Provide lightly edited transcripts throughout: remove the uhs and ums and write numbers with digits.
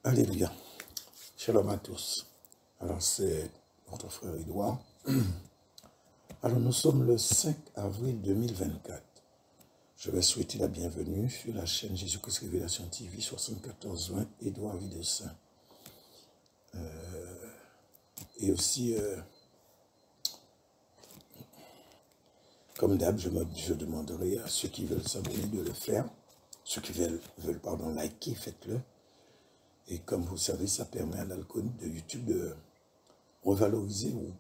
Alléluia. Shalom à tous. Alors, c'est votre frère Edouard. Alors, nous sommes le 5 avril 2024. Je vais souhaiter la bienvenue sur la chaîne Jésus-Christ Révélation TV 7420 Edouard Videssin. Et aussi, comme d'hab, je demanderai à ceux qui veulent s'abonner de le faire. Ceux qui veulent liker, faites-le. Et comme vous savez, ça permet à l'algorithme de YouTube de revaloriser ou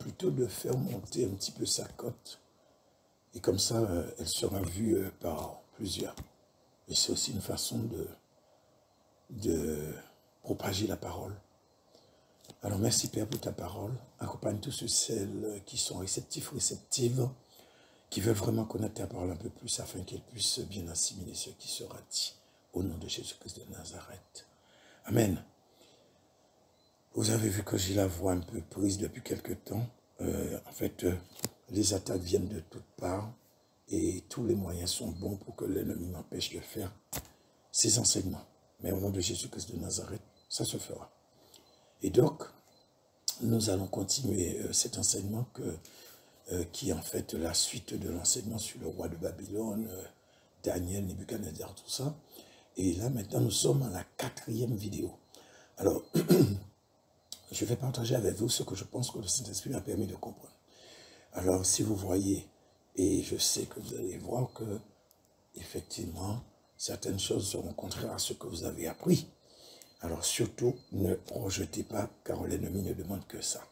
plutôt de faire monter un petit peu sa cote. Et comme ça, elle sera vue par plusieurs. Et c'est aussi une façon de propager la parole. Alors merci Père pour ta parole. Accompagne tous ceux, celles qui sont réceptifs, réceptives, qui veulent vraiment connaître ta parole un peu plus afin qu'elles puissent bien assimiler ce qui sera dit. Au nom de Jésus-Christ de Nazareth. Amen. Vous avez vu que j'ai la voix un peu prise depuis quelque temps. Les attaques viennent de toutes parts et tous les moyens sont bons pour que l'ennemi m'empêche de faire ses enseignements. Mais au nom de Jésus-Christ de Nazareth, ça se fera. Et donc, nous allons continuer cet enseignement qui est en fait la suite de l'enseignement sur le roi de Babylone, Daniel, Nebuchadnezzar, tout ça. Et là, maintenant, nous sommes à la 4e vidéo. Alors, je vais partager avec vous ce que je pense que le Saint-Esprit m'a permis de comprendre. Alors, si vous voyez, et je sais que vous allez voir que, effectivement, certaines choses seront contraires à ce que vous avez appris. Alors, surtout, ne rejetez pas, car l'ennemi ne demande que ça.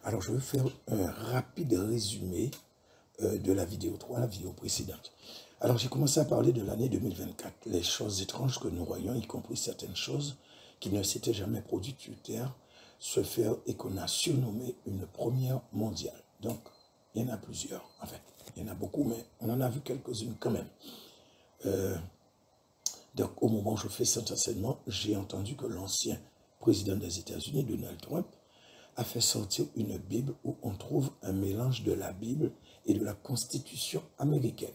Alors, je vais faire un rapide résumé de la vidéo 3, la vidéo précédente. Alors, j'ai commencé à parler de l'année 2024, les choses étranges que nous voyons, y compris certaines choses qui ne s'étaient jamais produites sur Terre, se faire et qu'on a surnommé une première mondiale. Donc, il y en a plusieurs, en fait. Il y en a beaucoup, mais on en a vu quelques-unes quand même. Donc, au moment où je fais cet enseignement, j'ai entendu que l'ancien président des États-Unis, Donald Trump, a fait sortir une Bible où on trouve un mélange de la Bible et de la Constitution américaine.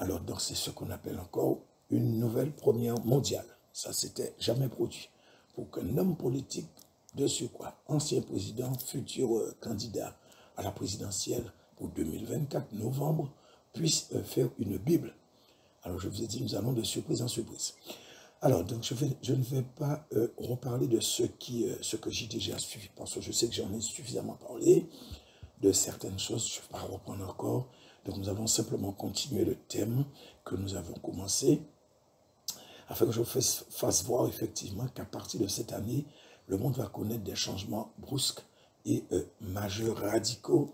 Alors, donc, c'est ce qu'on appelle encore une nouvelle première mondiale. Ça, c'était jamais produit. Pour qu'un homme politique, de surcroît, ancien président, futur candidat à la présidentielle pour 2024, novembre, puisse faire une Bible. Alors, je vous ai dit, nous allons de surprise en surprise. Alors, donc, je ne vais pas reparler de ce que j'ai déjà suivi, parce que je sais que j'en ai suffisamment parlé, de certaines choses, je ne vais pas reprendre encore. Donc, nous allons simplement continuer le thème que nous avons commencé, afin que je vous fasse voir effectivement qu'à partir de cette année, le monde va connaître des changements brusques et majeurs, radicaux,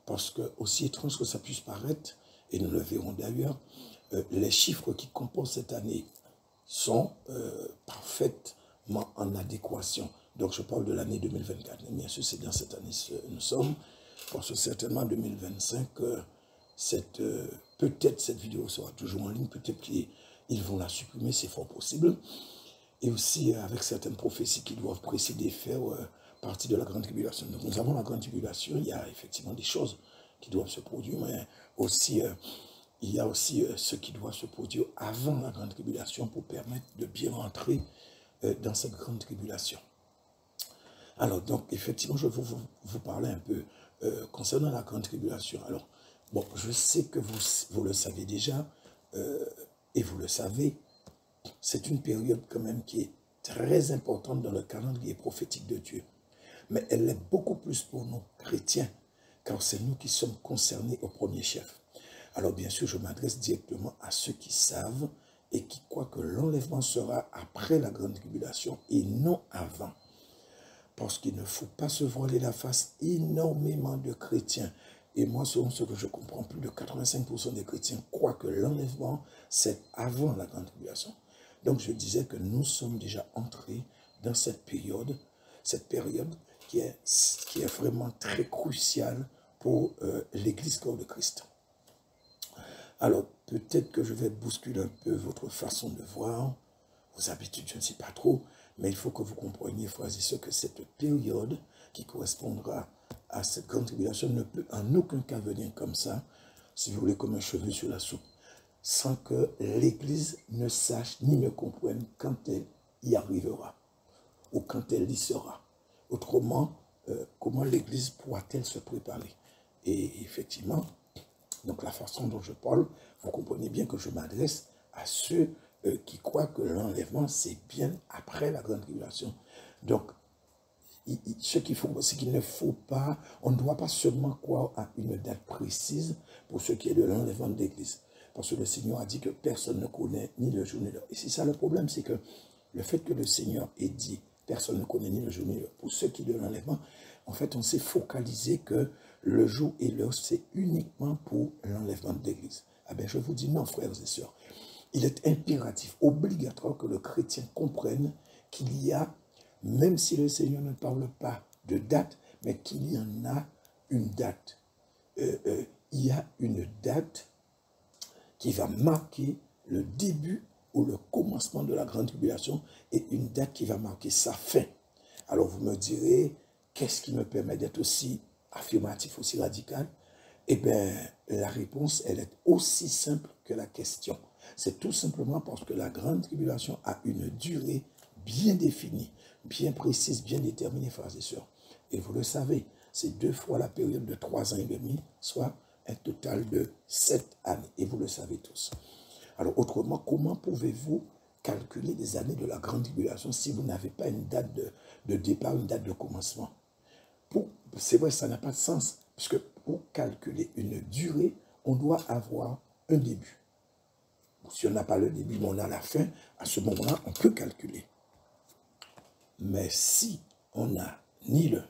parce que, aussi étrange que ça puisse paraître, et nous le verrons d'ailleurs, les chiffres qui composent cette année sont parfaitement en adéquation. Donc, je parle de l'année 2024. Et bien sûr, c'est dans cette année que nous sommes, parce que certainement en 2025, peut-être cette vidéo sera toujours en ligne, peut-être qu'ils vont la supprimer, c'est fort possible. Et aussi avec certaines prophéties qui doivent précéder, faire partie de la grande tribulation. Donc, nous avons la grande tribulation, il y a effectivement des choses qui doivent se produire, mais aussi... il y a aussi ce qui doit se produire avant la grande tribulation pour permettre de bien rentrer dans cette grande tribulation. Alors, donc, effectivement, je vais vous parler un peu concernant la grande tribulation. Alors, bon, je sais que vous le savez déjà, et vous le savez, c'est une période quand même qui est très importante dans le calendrier prophétique de Dieu. Mais elle l'est beaucoup plus pour nous, chrétiens, car c'est nous qui sommes concernés au premier chef. Alors bien sûr, je m'adresse directement à ceux qui savent et qui croient que l'enlèvement sera après la grande tribulation et non avant. Parce qu'il ne faut pas se voiler la face, énormément de chrétiens. Et moi, selon ce que je comprends, plus de 85% des chrétiens croient que l'enlèvement, c'est avant la grande tribulation. Donc je disais que nous sommes déjà entrés dans cette période qui est vraiment très cruciale pour l'Église corps de Christ. Alors, peut-être que je vais bousculer un peu votre façon de voir, vos habitudes, je ne sais pas trop, mais il faut que vous compreniez, frères et sœurs, que cette période qui correspondra à cette grande tribulation ne peut en aucun cas venir comme ça, si vous voulez, comme un cheveu sur la soupe, sans que l'Église ne sache ni ne comprenne quand elle y arrivera, ou quand elle y sera. Autrement, comment l'Église pourra-t-elle se préparer? Et effectivement, donc la façon dont je parle, vous comprenez bien que je m'adresse à ceux qui croient que l'enlèvement, c'est bien après la grande tribulation. Donc, ce qu'il faut, c'est qu'il ne faut pas, on ne doit pas seulement croire à une date précise pour ce qui est de l'enlèvement de l'Église. Parce que le Seigneur a dit que personne ne connaît ni le jour ni l'heure. Et c'est ça le problème, c'est que le fait que le Seigneur ait dit personne ne connaît ni le jour ni l'heure pour ce qui est de l'enlèvement, en fait, on s'est focalisé que le jour et l'heure, c'est uniquement pour l'enlèvement de l'Église. Ah ben, je vous dis non, frères et sœurs. Il est impératif, obligatoire que le chrétien comprenne qu'il y a, même si le Seigneur ne parle pas de date, mais qu'il y en a une date. Il y a une date qui va marquer le début ou le commencement de la grande tribulation et une date qui va marquer sa fin. Alors vous me direz, qu'est-ce qui me permet d'être aussi affirmatif, aussi radical? Eh bien, la réponse, elle est aussi simple que la question. C'est tout simplement parce que la grande tribulation a une durée bien définie, bien précise, bien déterminée, frères et sœurs. Et vous le savez, c'est 2 fois la période de 3 ans et demi, soit un total de 7 années. Et vous le savez tous. Alors, autrement, comment pouvez-vous calculer les années de la grande tribulation si vous n'avez pas une date de départ, une date de commencement? C'est vrai, ça n'a pas de sens, puisque pour calculer une durée, on doit avoir un début. Si on n'a pas le début, mais on a la fin, à ce moment-là, on peut calculer. Mais si on n'a ni l'un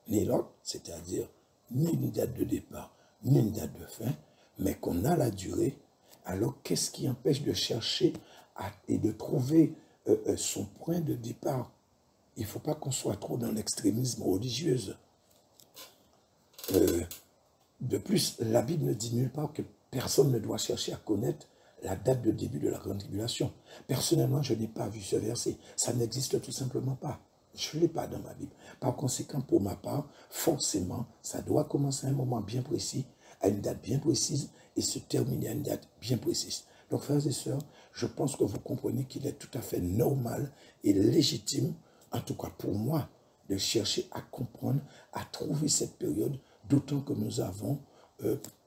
ni l'autre, c'est-à-dire ni une date de départ, ni une date de fin, mais qu'on a la durée, alors qu'est-ce qui empêche de chercher et de trouver son point de départ? Il ne faut pas qu'on soit trop dans l'extrémisme religieux. De plus, la Bible ne dit nulle part que personne ne doit chercher à connaître la date de début de la grande tribulation. Personnellement, je n'ai pas vu ce verset. Ça n'existe tout simplement pas. Je ne l'ai pas dans ma Bible. Par conséquent, pour ma part, forcément, ça doit commencer à un moment bien précis, à une date bien précise, et se terminer à une date bien précise. Donc, frères et sœurs, je pense que vous comprenez qu'il est tout à fait normal et légitime, en tout cas pour moi, de chercher à comprendre, à trouver cette période, d'autant que nous avons,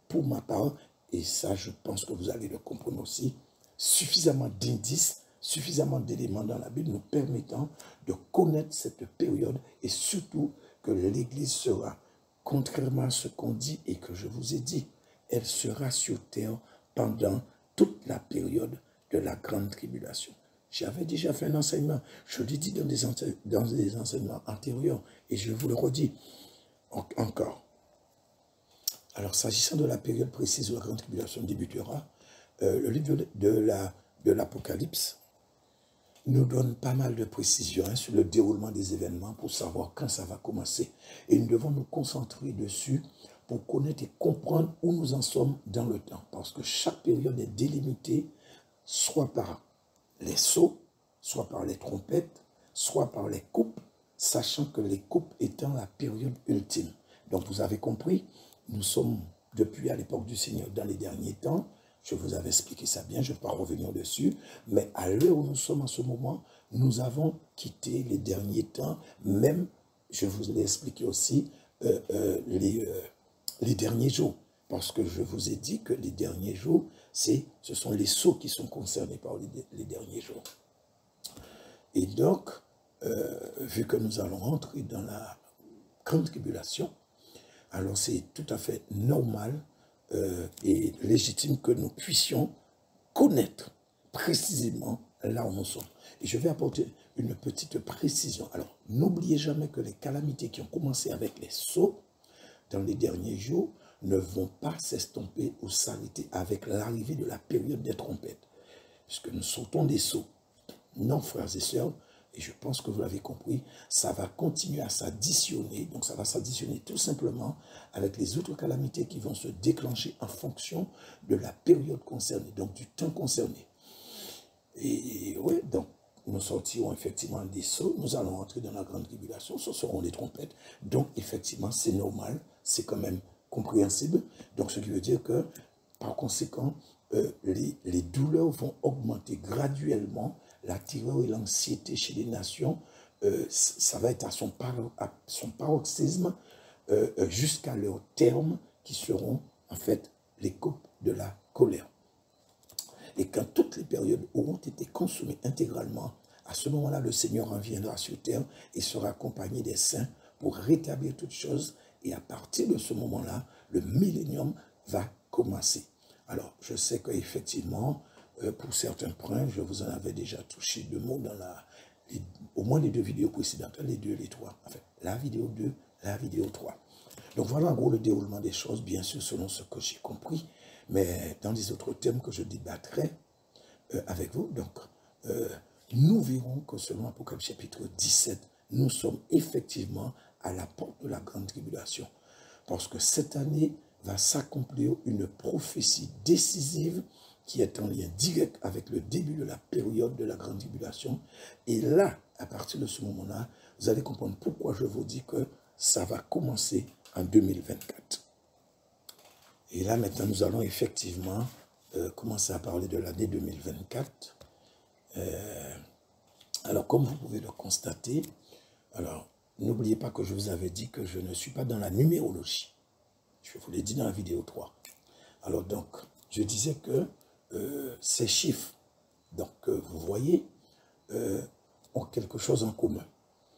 pour ma part, et ça je pense que vous allez le comprendre aussi, suffisamment d'indices, suffisamment d'éléments dans la Bible nous permettant de connaître cette période et surtout que l'Église sera, contrairement à ce qu'on dit et que je vous ai dit, elle sera sur terre pendant toute la période de la grande tribulation. J'avais déjà fait un enseignement, je l'ai dit dans des enseignements antérieurs et je vous le redis encore. Alors, s'agissant de la période précise où la grande tribulation débutera, le livre de l'Apocalypse nous donne pas mal de précisions sur le déroulement des événements pour savoir quand ça va commencer. Et nous devons nous concentrer dessus pour connaître et comprendre où nous en sommes dans le temps. Parce que chaque période est délimitée soit par les sceaux, soit par les trompettes, soit par les coupes, sachant que les coupes étant la période ultime. Donc vous avez compris, nous sommes depuis à l'époque du Seigneur dans les derniers temps. Je vous avais expliqué ça bien, je ne vais pas revenir dessus. Mais à l'heure où nous sommes en ce moment, nous avons quitté les derniers temps. Même, je vous l'ai expliqué aussi, les derniers jours. Parce que je vous ai dit que les derniers jours, ce sont les sceaux qui sont concernés par les derniers jours. Et donc, vu que nous allons rentrer dans la grande tribulation, alors c'est tout à fait normal et légitime que nous puissions connaître précisément là où nous sommes. Et je vais apporter une petite précision. Alors, n'oubliez jamais que les calamités qui ont commencé avec les sceaux dans les derniers jours ne vont pas s'estomper ou s'arrêter avec l'arrivée de la période des trompettes. Puisque nous sortons des sceaux. Non, frères et sœurs, et je pense que vous l'avez compris, ça va continuer à s'additionner. Donc ça va s'additionner tout simplement avec les autres calamités qui vont se déclencher en fonction de la période concernée, donc du temps concerné. Et oui, donc nous sortirons effectivement des sceaux, nous allons entrer dans la grande tribulation, ce seront les trompettes. Donc effectivement, c'est normal, c'est quand même compréhensible. Donc ce qui veut dire que, par conséquent, les douleurs vont augmenter graduellement, la terreur et l'anxiété chez les nations, ça va être à son paroxysme jusqu'à leur terme, qui seront en fait les coupes de la colère. Et quand toutes les périodes auront été consommées intégralement, à ce moment-là, le Seigneur reviendra sur terre et sera accompagné des saints pour rétablir toutes choses. Et à partir de ce moment-là, le millénium va commencer. Alors, je sais qu'effectivement, pour certains points, je vous en avais déjà touché 2 mots dans au moins les 2 vidéos précédentes, les 2 et les 3. Enfin, la vidéo 2, la vidéo 3. Donc voilà en gros le déroulement des choses, bien sûr selon ce que j'ai compris, mais dans les autres thèmes que je débattrai avec vous. Donc, nous verrons que selon Apocalypse chapitre 17, nous sommes effectivement à la porte de la grande tribulation. Parce que cette année va s'accomplir une prophétie décisive qui est en lien direct avec le début de la période de la grande tribulation. Et là, à partir de ce moment-là, vous allez comprendre pourquoi je vous dis que ça va commencer en 2024. Et là, maintenant, nous allons effectivement commencer à parler de l'année 2024. Alors, comme vous pouvez le constater, alors, n'oubliez pas que je vous avais dit que je ne suis pas dans la numérologie. Je vous l'ai dit dans la vidéo 3. Alors, donc, je disais que ces chiffres, donc, vous voyez, ont quelque chose en commun.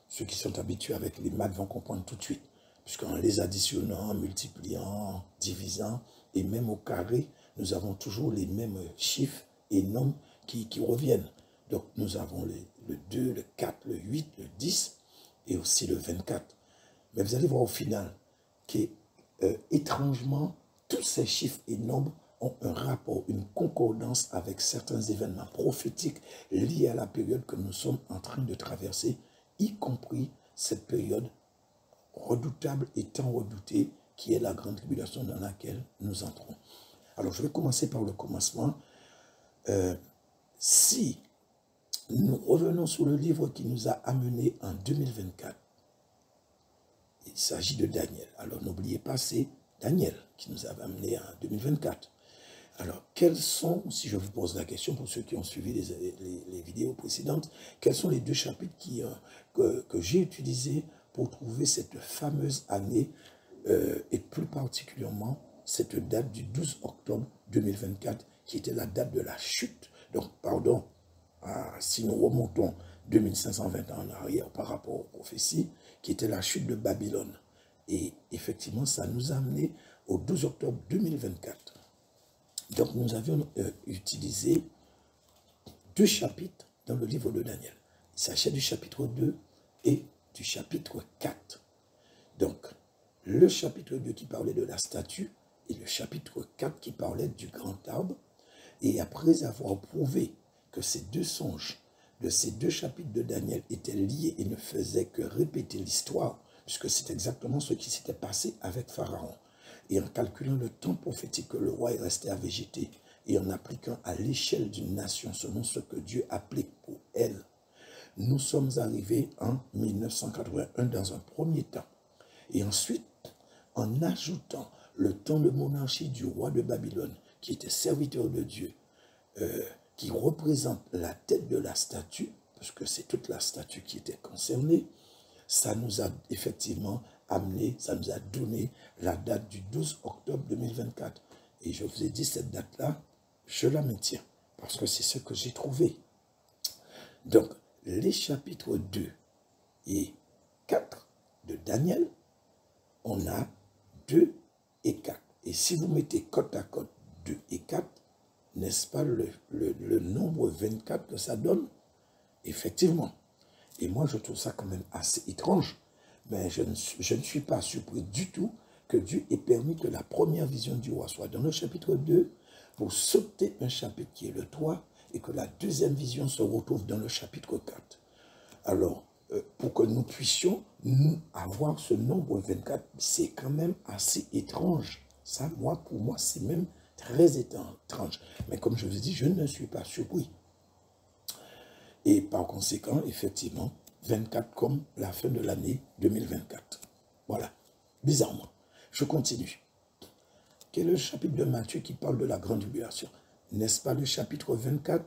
Ceux qui sont habitués avec les maths vont comprendre tout de suite. Puisqu'en les additionnant, multipliant, divisant, et même au carré, nous avons toujours les mêmes chiffres et nombres qui reviennent. Donc, nous avons le 2, le 4, le 8, le 10 et aussi le 24. Mais vous allez voir au final qu'étrangement, tous ces chiffres et nombres ont un rapport, une concordance avec certains événements prophétiques liés à la période que nous sommes en train de traverser, y compris cette période redoutable et tant redoutée qui est la grande tribulation dans laquelle nous entrons. Alors, je vais commencer par le commencement. Si nous revenons sur le livre qui nous a amenés en 2024, il s'agit de Daniel. Alors, n'oubliez pas, c'est Daniel qui nous a amenés en 2024. Alors, quels sont, si je vous pose la question pour ceux qui ont suivi les vidéos précédentes, quels sont les 2 chapitres que j'ai utilisés pour trouver cette fameuse année et plus particulièrement cette date du 12 octobre 2024 qui était la date de la chute. Donc, pardon, si nous remontons 2520 ans en arrière par rapport aux prophéties, qui était la chute de Babylone. Et effectivement, ça nous a amené au 12 octobre 2024. Donc, nous avions utilisé 2 chapitres dans le livre de Daniel. Il s'agit du chapitre 2 et du chapitre 4. Donc, le chapitre 2 qui parlait de la statue et le chapitre 4 qui parlait du grand arbre. Et après avoir prouvé que ces 2 songes de ces 2 chapitres de Daniel étaient liés et ne faisaient que répéter l'histoire, puisque c'est exactement ce qui s'était passé avec Pharaon. Et en calculant le temps prophétique que le roi est resté à végéter, et en appliquant à l'échelle d'une nation selon ce que Dieu applique pour elle, nous sommes arrivés en 1981 dans un premier temps. Et ensuite, en ajoutant le temps de monarchie du roi de Babylone, qui était serviteur de Dieu, qui représente la tête de la statue, parce que c'est toute la statue qui était concernée, ça nous a effectivement amené, ça nous a donné la date du 12 octobre 2024. Et je vous ai dit, cette date-là, je la maintiens, parce que c'est ce que j'ai trouvé. Donc, les chapitres 2 et 4 de Daniel, on a 2 et 4. Et si vous mettez côte à côte 2 et 4, n'est-ce pas le nombre 24 que ça donne? Effectivement. Et moi, je trouve ça quand même assez étrange. Mais je ne suis pas surpris du tout que Dieu ait permis que la première vision du roi soit dans le chapitre 2 pour sauter un chapitre qui est le 3 et que la deuxième vision se retrouve dans le chapitre 4. Alors, pour que nous puissions avoir ce nombre 24, c'est quand même assez étrange. Ça, pour moi, c'est même très étrange. Mais comme je vous ai dit, je ne suis pas surpris. Et par conséquent, effectivement, 24 comme la fin de l'année 2024. Voilà, bizarrement. Je continue. Quel est le chapitre de Matthieu qui parle de la grande tribulation? N'est-ce pas le chapitre 24?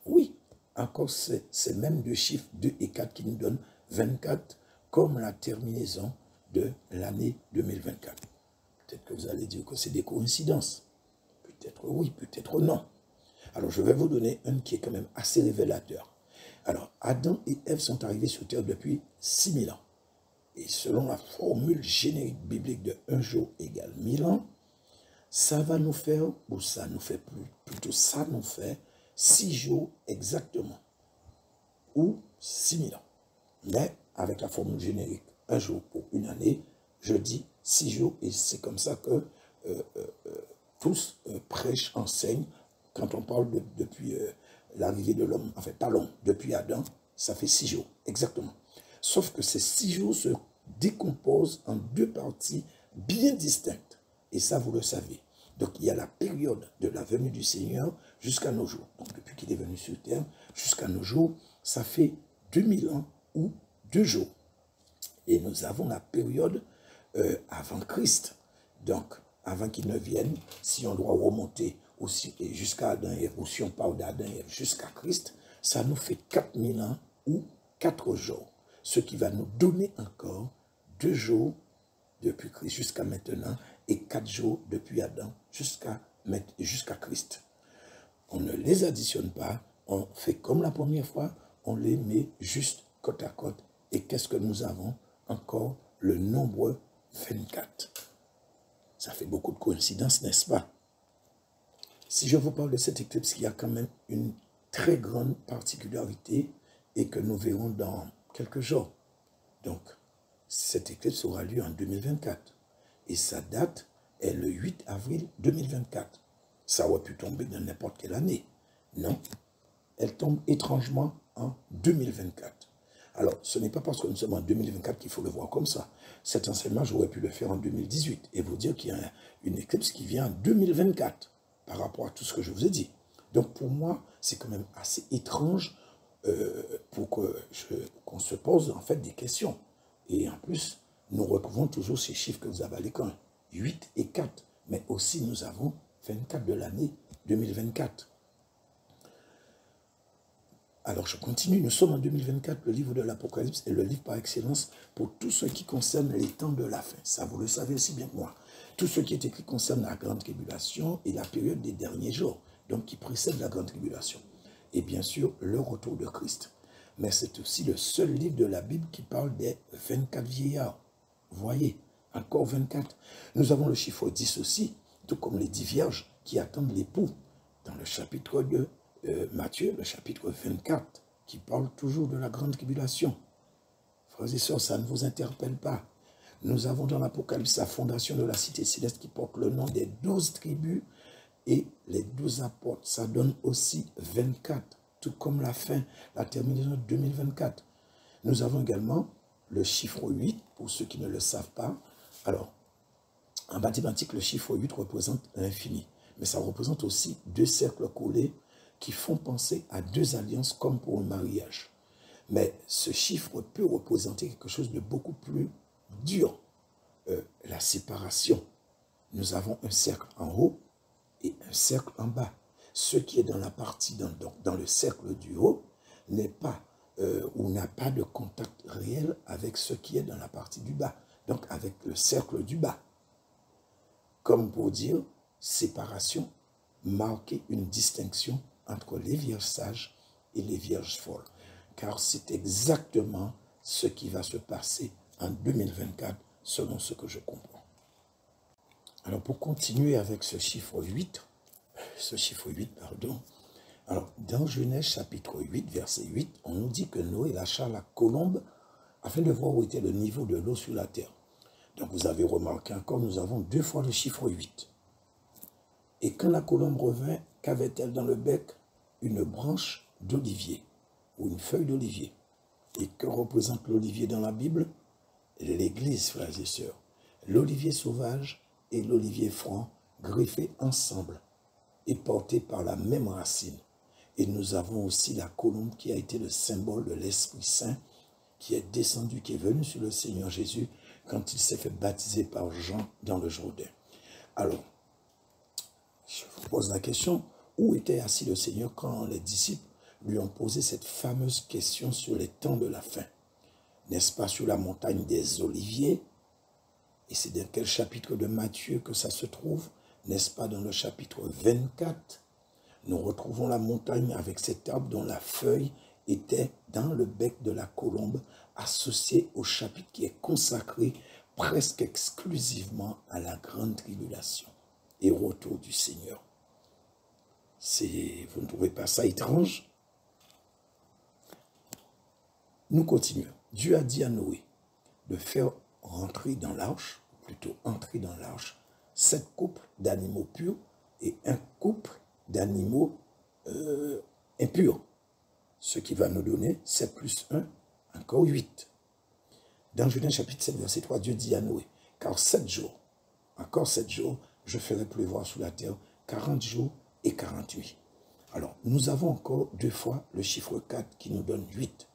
Oui, encore ces mêmes deux chiffres, 2 et 4, qui nous donnent 24 comme la terminaison de l'année 2024. Peut-être que vous allez dire que c'est des coïncidences. Peut-être oui, peut-être non. Alors, je vais vous donner un qui est quand même assez révélateur. Alors, Adam et Ève sont arrivés sur Terre depuis 6000 ans. Et selon la formule générique biblique de 1 jour égale 1000 ans, ça va nous faire, ou ça nous fait plutôt ça nous fait 6 jours exactement, ou 6000 ans. Mais avec la formule générique, 1 jour pour une année, je dis 6 jours, et c'est comme ça que tous prêchent, enseignent, quand on parle depuis l'arrivée de l'homme, enfin pas l'homme, depuis Adam, ça fait 6 jours, exactement. Sauf que ces 6 jours se décomposent en 2 parties bien distinctes. Et ça, vous le savez. Donc, il y a la période de la venue du Seigneur jusqu'à nos jours. Donc, depuis qu'il est venu sur terre jusqu'à nos jours, ça fait 2000 ans ou 2 jours. Et nous avons la période avant Christ. Donc, avant qu'il ne vienne, si on doit remonter aussi jusqu'à Adam et Ève, ou si on parle d'Adam et Ève jusqu'à Christ, ça nous fait 4000 ans ou 4 jours. Ce qui va nous donner encore 2 jours depuis Christ jusqu'à maintenant et 4 jours depuis Adam jusqu'à Christ. On ne les additionne pas, on fait comme la première fois, on les met juste côte à côte. Et qu'est-ce que nous avons? Encore le nombre 24. Ça fait beaucoup de coïncidences, n'est-ce pas? Si je vous parle de cette éclipse, il y a quand même une très grande particularité et que nous verrons dans quelques jours. Donc, cette éclipse aura lieu en 2024. Et sa date est le 8 avril 2024. Ça aurait pu tomber dans n'importe quelle année. Non, elle tombe étrangement en 2024. Alors, ce n'est pas parce que nous sommes en 2024 qu'il faut le voir comme ça. Cet enseignement, j'aurais pu le faire en 2018 et vous dire qu'il y a une éclipse qui vient en 2024 par rapport à tout ce que je vous ai dit. Donc, pour moi, c'est quand même assez étrange pour qu'on se pose en fait des questions. Et en plus, nous retrouvons toujours ces chiffres que vous avez à l'écran, 8 et 4. Mais aussi, nous avons 24 de l'année 2024. Alors, je continue. Nous sommes en 2024. Le livre de l'Apocalypse est le livre par excellence pour tout ce qui concerne les temps de la fin. Ça, vous le savez aussi bien que moi. Tout ce qui est écrit concerne la grande tribulation et la période des derniers jours, donc qui précède la grande tribulation. Et bien sûr, le retour de Christ. Mais c'est aussi le seul livre de la Bible qui parle des 24 vieillards. Vous voyez, encore 24. Nous avons le chiffre 10 aussi, tout comme les 10 vierges qui attendent l'époux. Dans le chapitre de Matthieu, le chapitre 24, qui parle toujours de la grande tribulation. Frères et sœurs, ça ne vous interpelle pas. Nous avons dans l'Apocalypse la fondation de la cité céleste qui porte le nom des 12 tribus et les 12 apôtres. Ça donne aussi 24, tout comme la fin, la terminaison de 2024. Nous avons également le chiffre 8, pour ceux qui ne le savent pas. Alors, en mathématiques, le chiffre 8 représente l'infini. Mais ça représente aussi 2 cercles collés qui font penser à 2 alliances comme pour un mariage. Mais ce chiffre peut représenter quelque chose de beaucoup plus dur. La séparation. Nous avons un cercle en haut et un cercle en bas. Ce qui est dans la partie, dans le cercle du haut, n'est pas ou n'a pas de contact réel avec ce qui est dans la partie du bas. Donc avec le cercle du bas. Comme pour dire, séparation, marquer une distinction entre les vierges sages et les vierges folles. Car c'est exactement ce qui va se passer en 2024, selon ce que je comprends. Alors, pour continuer avec ce chiffre 8, alors, dans Genèse chapitre 8, verset 8, on nous dit que Noé lâcha la colombe afin de voir où était le niveau de l'eau sur la terre. Donc, vous avez remarqué encore, nous avons 2 fois le chiffre 8. Et quand la colombe revint, qu'avait-elle dans le bec? Une branche d'olivier ou une feuille d'olivier. Et que représente l'olivier dans la Bible? L'Église, frères et sœurs. L'olivier sauvage et l'olivier franc greffés ensemble et portés par la même racine. Et nous avons aussi la colombe qui a été le symbole de l'Esprit Saint qui est descendu, qui est venu sur le Seigneur Jésus quand il s'est fait baptiser par Jean dans le Jourdain. Alors, je vous pose la question, où était assis le Seigneur quand les disciples lui ont posé cette fameuse question sur les temps de la fin. N'est-ce pas sur la montagne des Oliviers? Et c'est dans quel chapitre de Matthieu que ça se trouve? N'est-ce pas dans le chapitre 24? Nous retrouvons la montagne avec cet arbre dont la feuille était dans le bec de la colombe, associée au chapitre qui est consacré presque exclusivement à la grande tribulation et au retour du Seigneur. Vous ne trouvez pas ça étrange? Nous continuons. Dieu a dit à Noé de faire rentrer dans l'arche, ou plutôt entrer dans l'arche, 7 couples d'animaux purs et un couple d'animaux impurs. Ce qui va nous donner 7 plus 1, encore 8. Dans Genèse chapitre 7, verset 3, Dieu dit à Noé, car 7 jours, encore 7 jours, je ferai pleuvoir sur la terre 40 jours et 40 nuits. Alors, nous avons encore 2 fois le chiffre 4 qui nous donne 8.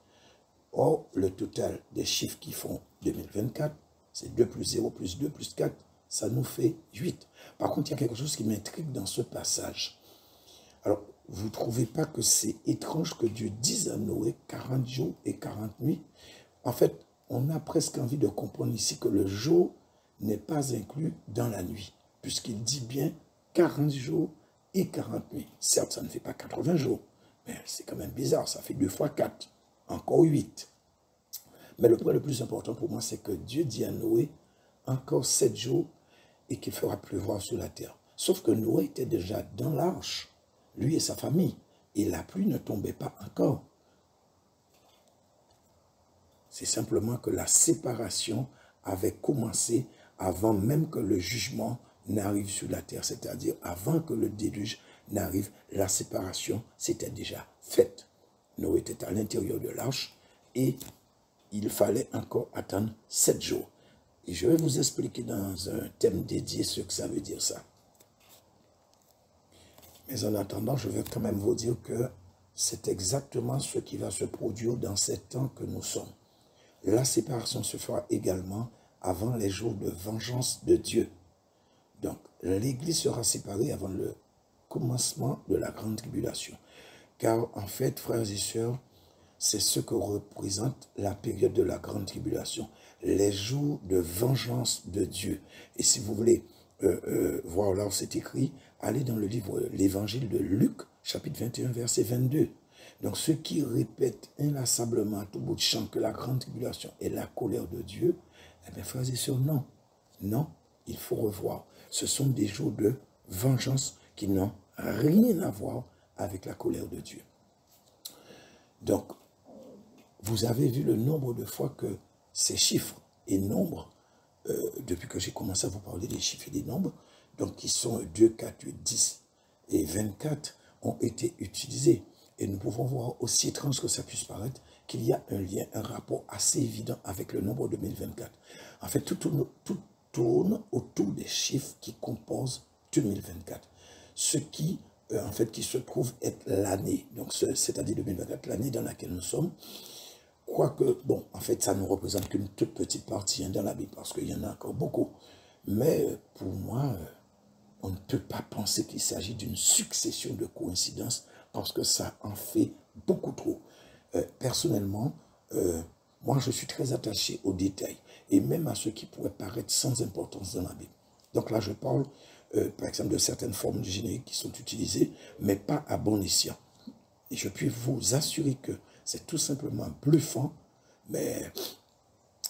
Or, le total des chiffres qui font 2024, c'est 2 plus 0 plus 2 plus 4, ça nous fait 8. Par contre, il y a quelque chose qui m'intrigue dans ce passage. Alors, vous ne trouvez pas que c'est étrange que Dieu dise à Noé 40 jours et 40 nuits? En fait, on a presque envie de comprendre ici que le jour n'est pas inclus dans la nuit, puisqu'il dit bien 40 jours et 40 nuits. Certes, ça ne fait pas 80 jours, mais c'est quand même bizarre, ça fait 2 fois 4, encore 8. Mais le point le plus important pour moi, c'est que Dieu dit à Noé encore 7 jours et qu'il fera pleuvoir sur la terre. Sauf que Noé était déjà dans l'arche, lui et sa famille, et la pluie ne tombait pas encore. C'est simplement que la séparation avait commencé avant même que le jugement n'arrive sur la terre, c'est-à-dire avant que le déluge n'arrive, la séparation s'était déjà faite. Noé était à l'intérieur de l'arche et il fallait encore attendre 7 jours. Et je vais vous expliquer dans un thème dédié ce que ça veut dire ça. Mais en attendant, je vais quand même vous dire que c'est exactement ce qui va se produire dans ces temps que nous sommes. La séparation se fera également avant les jours de vengeance de Dieu. Donc, l'Église sera séparée avant le commencement de la grande tribulation. Car, en fait, frères et sœurs, c'est ce que représente la période de la grande tribulation. Les jours de vengeance de Dieu. Et si vous voulez voir là où c'est écrit, allez dans le livre, l'évangile de Luc, chapitre 21, verset 22. Donc, ceux qui répètent inlassablement à tout bout de champ que la grande tribulation est la colère de Dieu, eh bien, frères et sœurs, non. Non, il faut revoir. Ce sont des jours de vengeance qui n'ont rien à voir avec la colère de Dieu. Donc, vous avez vu le nombre de fois que ces chiffres et nombres, depuis que j'ai commencé à vous parler des chiffres et des nombres, donc qui sont 2, 4, 8, 10 et 24, ont été utilisés. Et nous pouvons voir, aussi étrange que ça puisse paraître, qu'il y a un lien, un rapport assez évident avec le nombre 2024. En fait, tout tourne autour des chiffres qui composent 2024. Ce qui, en fait, qui se trouve être l'année, donc c'est-à-dire 2024, l'année dans laquelle nous sommes. Quoique, bon, en fait, ça ne représente qu'une toute petite partie dans la Bible, parce qu'il y en a encore beaucoup. Mais pour moi, on ne peut pas penser qu'il s'agit d'une succession de coïncidences, parce que ça en fait beaucoup trop. Personnellement, moi je suis très attaché aux détails, et même à ce qui pourrait paraître sans importance dans la Bible. Donc là je parle, par exemple, de certaines formes génériques qui sont utilisées, mais pas à bon escient. Et je puis vous assurer que c'est tout simplement bluffant, mais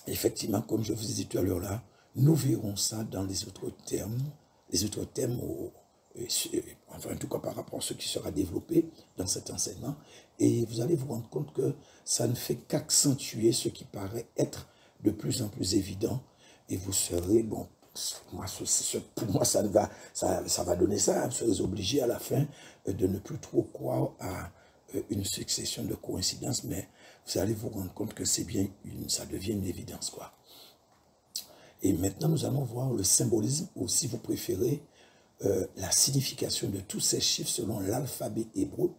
effectivement, comme je vous ai dit tout à l'heure là, nous verrons ça dans les autres thèmes, enfin en tout cas par rapport à ce qui sera développé dans cet enseignement, et vous allez vous rendre compte que ça ne fait qu'accentuer ce qui paraît être de plus en plus évident, et vous serez, bon, pour moi ça va donner ça, vous serez obligé à la fin de ne plus trop croire à une succession de coïncidences, mais vous allez vous rendre compte que c'est bien, ça devient une évidence, quoi. Et maintenant, nous allons voir le symbolisme, ou si vous préférez, la signification de tous ces chiffres selon l'alphabet hébreu,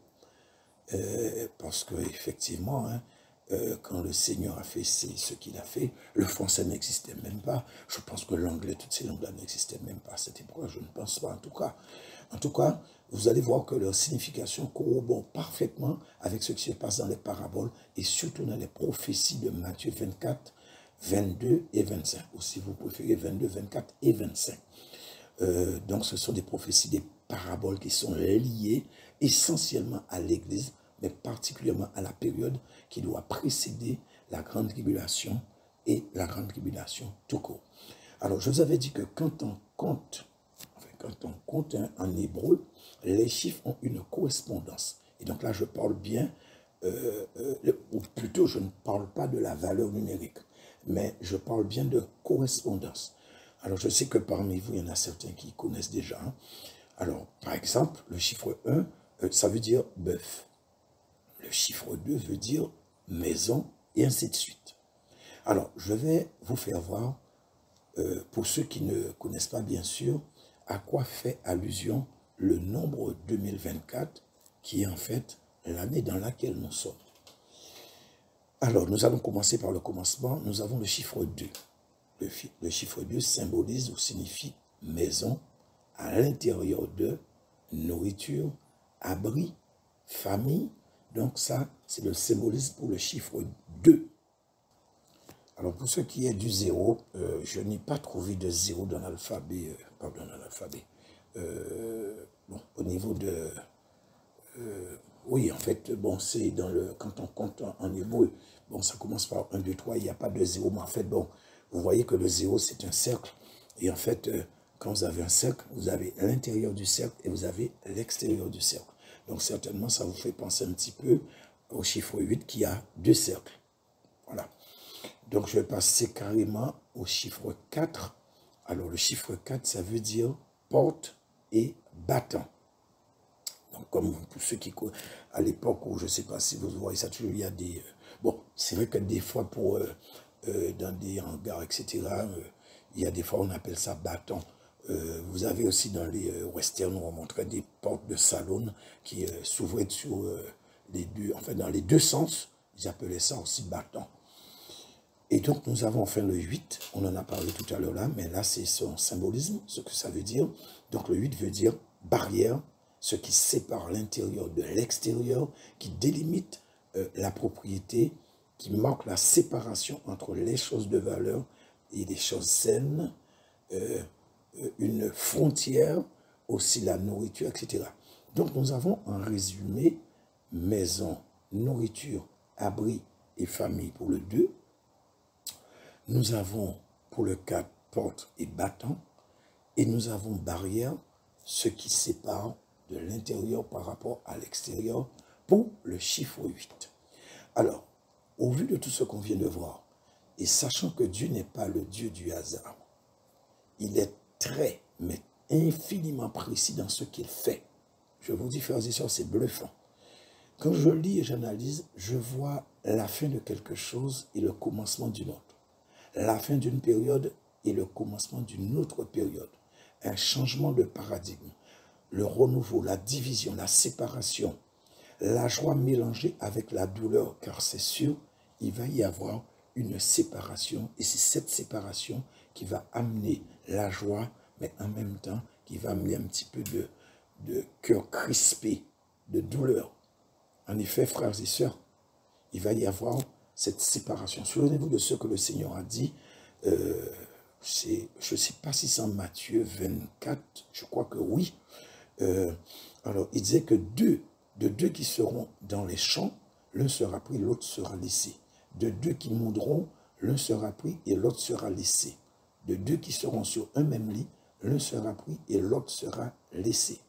parce qu'effectivement, hein, quand le Seigneur a fait ce qu'il a fait, le français n'existait même pas. Je pense que l'anglais, toutes ces langues-là n'existaient même pas à cette époque, je ne pense pas en tout cas. En tout cas, vous allez voir que leur signification corrobore parfaitement avec ce qui se passe dans les paraboles et surtout dans les prophéties de Matthieu 24, 22 et 25. Ou si vous préférez 22, 24 et 25. Donc ce sont des prophéties, des paraboles qui sont liées essentiellement à l'Église, mais particulièrement à la période qui doit précéder la grande tribulation et la grande tribulation tout court. Alors je vous avais dit que quand on compte en hébreu, les chiffres ont une correspondance. Et donc là je parle bien, ou plutôt je ne parle pas de la valeur numérique, mais je parle bien de correspondance. Alors je sais que parmi vous, il y en a certains qui connaissent déjà. Alors par exemple, le chiffre 1, ça veut dire bœuf. Le chiffre 2 veut dire maison, et ainsi de suite. Alors, je vais vous faire voir, pour ceux qui ne connaissent pas bien sûr, à quoi fait allusion le nombre 2024, qui est en fait l'année dans laquelle nous sommes. Alors, nous allons commencer par le commencement. Nous avons le chiffre 2. Le chiffre 2 symbolise ou signifie maison, à l'intérieur de nourriture, abri, famille. Donc ça, c'est le symbolisme pour le chiffre 2. Alors pour ce qui est du 0, je n'ai pas trouvé de 0 dans l'alphabet, bon, au niveau de... oui, en fait, bon, c'est dans le... Quand on compte en hébreu, bon, ça commence par 1, 2, 3, il n'y a pas de 0, mais en fait, bon, vous voyez que le 0, c'est un cercle. Et en fait, quand vous avez un cercle, vous avez l'intérieur du cercle et vous avez l'extérieur du cercle. Donc certainement, ça vous fait penser un petit peu au chiffre 8 qui a 2 cercles. Voilà. Donc je vais passer carrément au chiffre 4. Alors le chiffre 4, ça veut dire porte et battant. Donc comme pour ceux qui... À l'époque où, je ne sais pas si vous voyez ça, toujours il y a des... bon, c'est vrai que des fois, pour dans des hangars, etc., il y a des fois, on appelle ça bâton. Vous avez aussi dans les westerns, on montrait des portes de salon qui s'ouvraient sur les deux, enfin dans les deux sens, ils appelaient ça aussi bâton. Et donc nous avons enfin le 8, on en a parlé tout à l'heure là, mais là c'est son symbolisme, ce que ça veut dire. Donc le 8 veut dire barrière, ce qui sépare l'intérieur de l'extérieur, qui délimite la propriété, qui marque la séparation entre les choses de valeur et les choses saines, une frontière, aussi la nourriture, etc. Donc nous avons en résumé maison, nourriture, abri et famille pour le 2. Nous avons pour le 4 porte et battant. Et nous avons barrière, ce qui sépare de l'intérieur par rapport à l'extérieur pour le chiffre 8. Alors, au vu de tout ce qu'on vient de voir, et sachant que Dieu n'est pas le Dieu du hasard, il est très, mais infiniment précis dans ce qu'il fait. Je vous dis, frères et sœurs, c'est bluffant. Quand je lis et j'analyse, je vois la fin de quelque chose et le commencement d'une autre. La fin d'une période et le commencement d'une autre période. Un changement de paradigme. Le renouveau, la division, la séparation. La joie mélangée avec la douleur, car c'est sûr, il va y avoir une séparation. Et c'est cette séparation qui va amener la joie, mais en même temps, qui va amener un petit peu de cœur crispé, de douleur. En effet, frères et sœurs, il va y avoir cette séparation. Souvenez-vous de ce que le Seigneur a dit. Je ne sais pas si c'est en Matthieu 24, je crois que oui. Alors, il disait que de deux qui seront dans les champs, l'un sera pris, l'autre sera laissé. De deux qui moudront, l'un sera pris et l'autre sera laissé. De deux qui seront sur un même lit, l'un sera pris et l'autre sera laissé.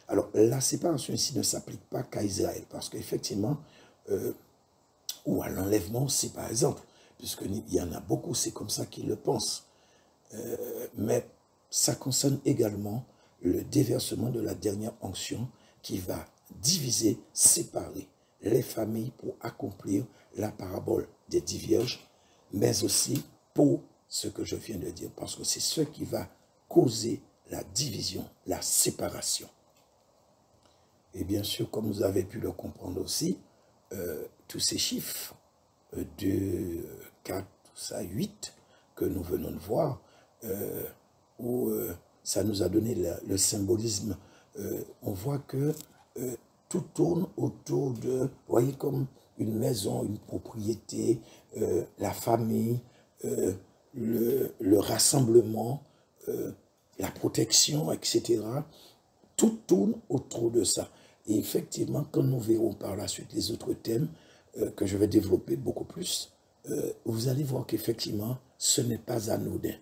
Alors, la séparation ici ne s'applique pas qu'à Israël, parce qu'effectivement, ou à l'enlèvement aussi, par exemple, puisqu'il y en a beaucoup, c'est comme ça qu'ils le pensent. Mais ça concerne également le déversement de la dernière onction qui va diviser, séparer les familles pour accomplir la parabole des 10 vierges, mais aussi pour ce que je viens de dire, parce que c'est ce qui va causer la division, la séparation. Et bien sûr, comme vous avez pu le comprendre aussi, tous ces chiffres, 2, 4, ça, 8, que nous venons de voir, où ça nous a donné le symbolisme on voit que tout tourne autour de, vous voyez, comme une maison, une propriété, la famille, le rassemblement, la protection, etc. Tout tourne autour de ça. Et effectivement, quand nous verrons par la suite les autres thèmes que je vais développer beaucoup plus, vous allez voir qu'effectivement, ce n'est pas anodin.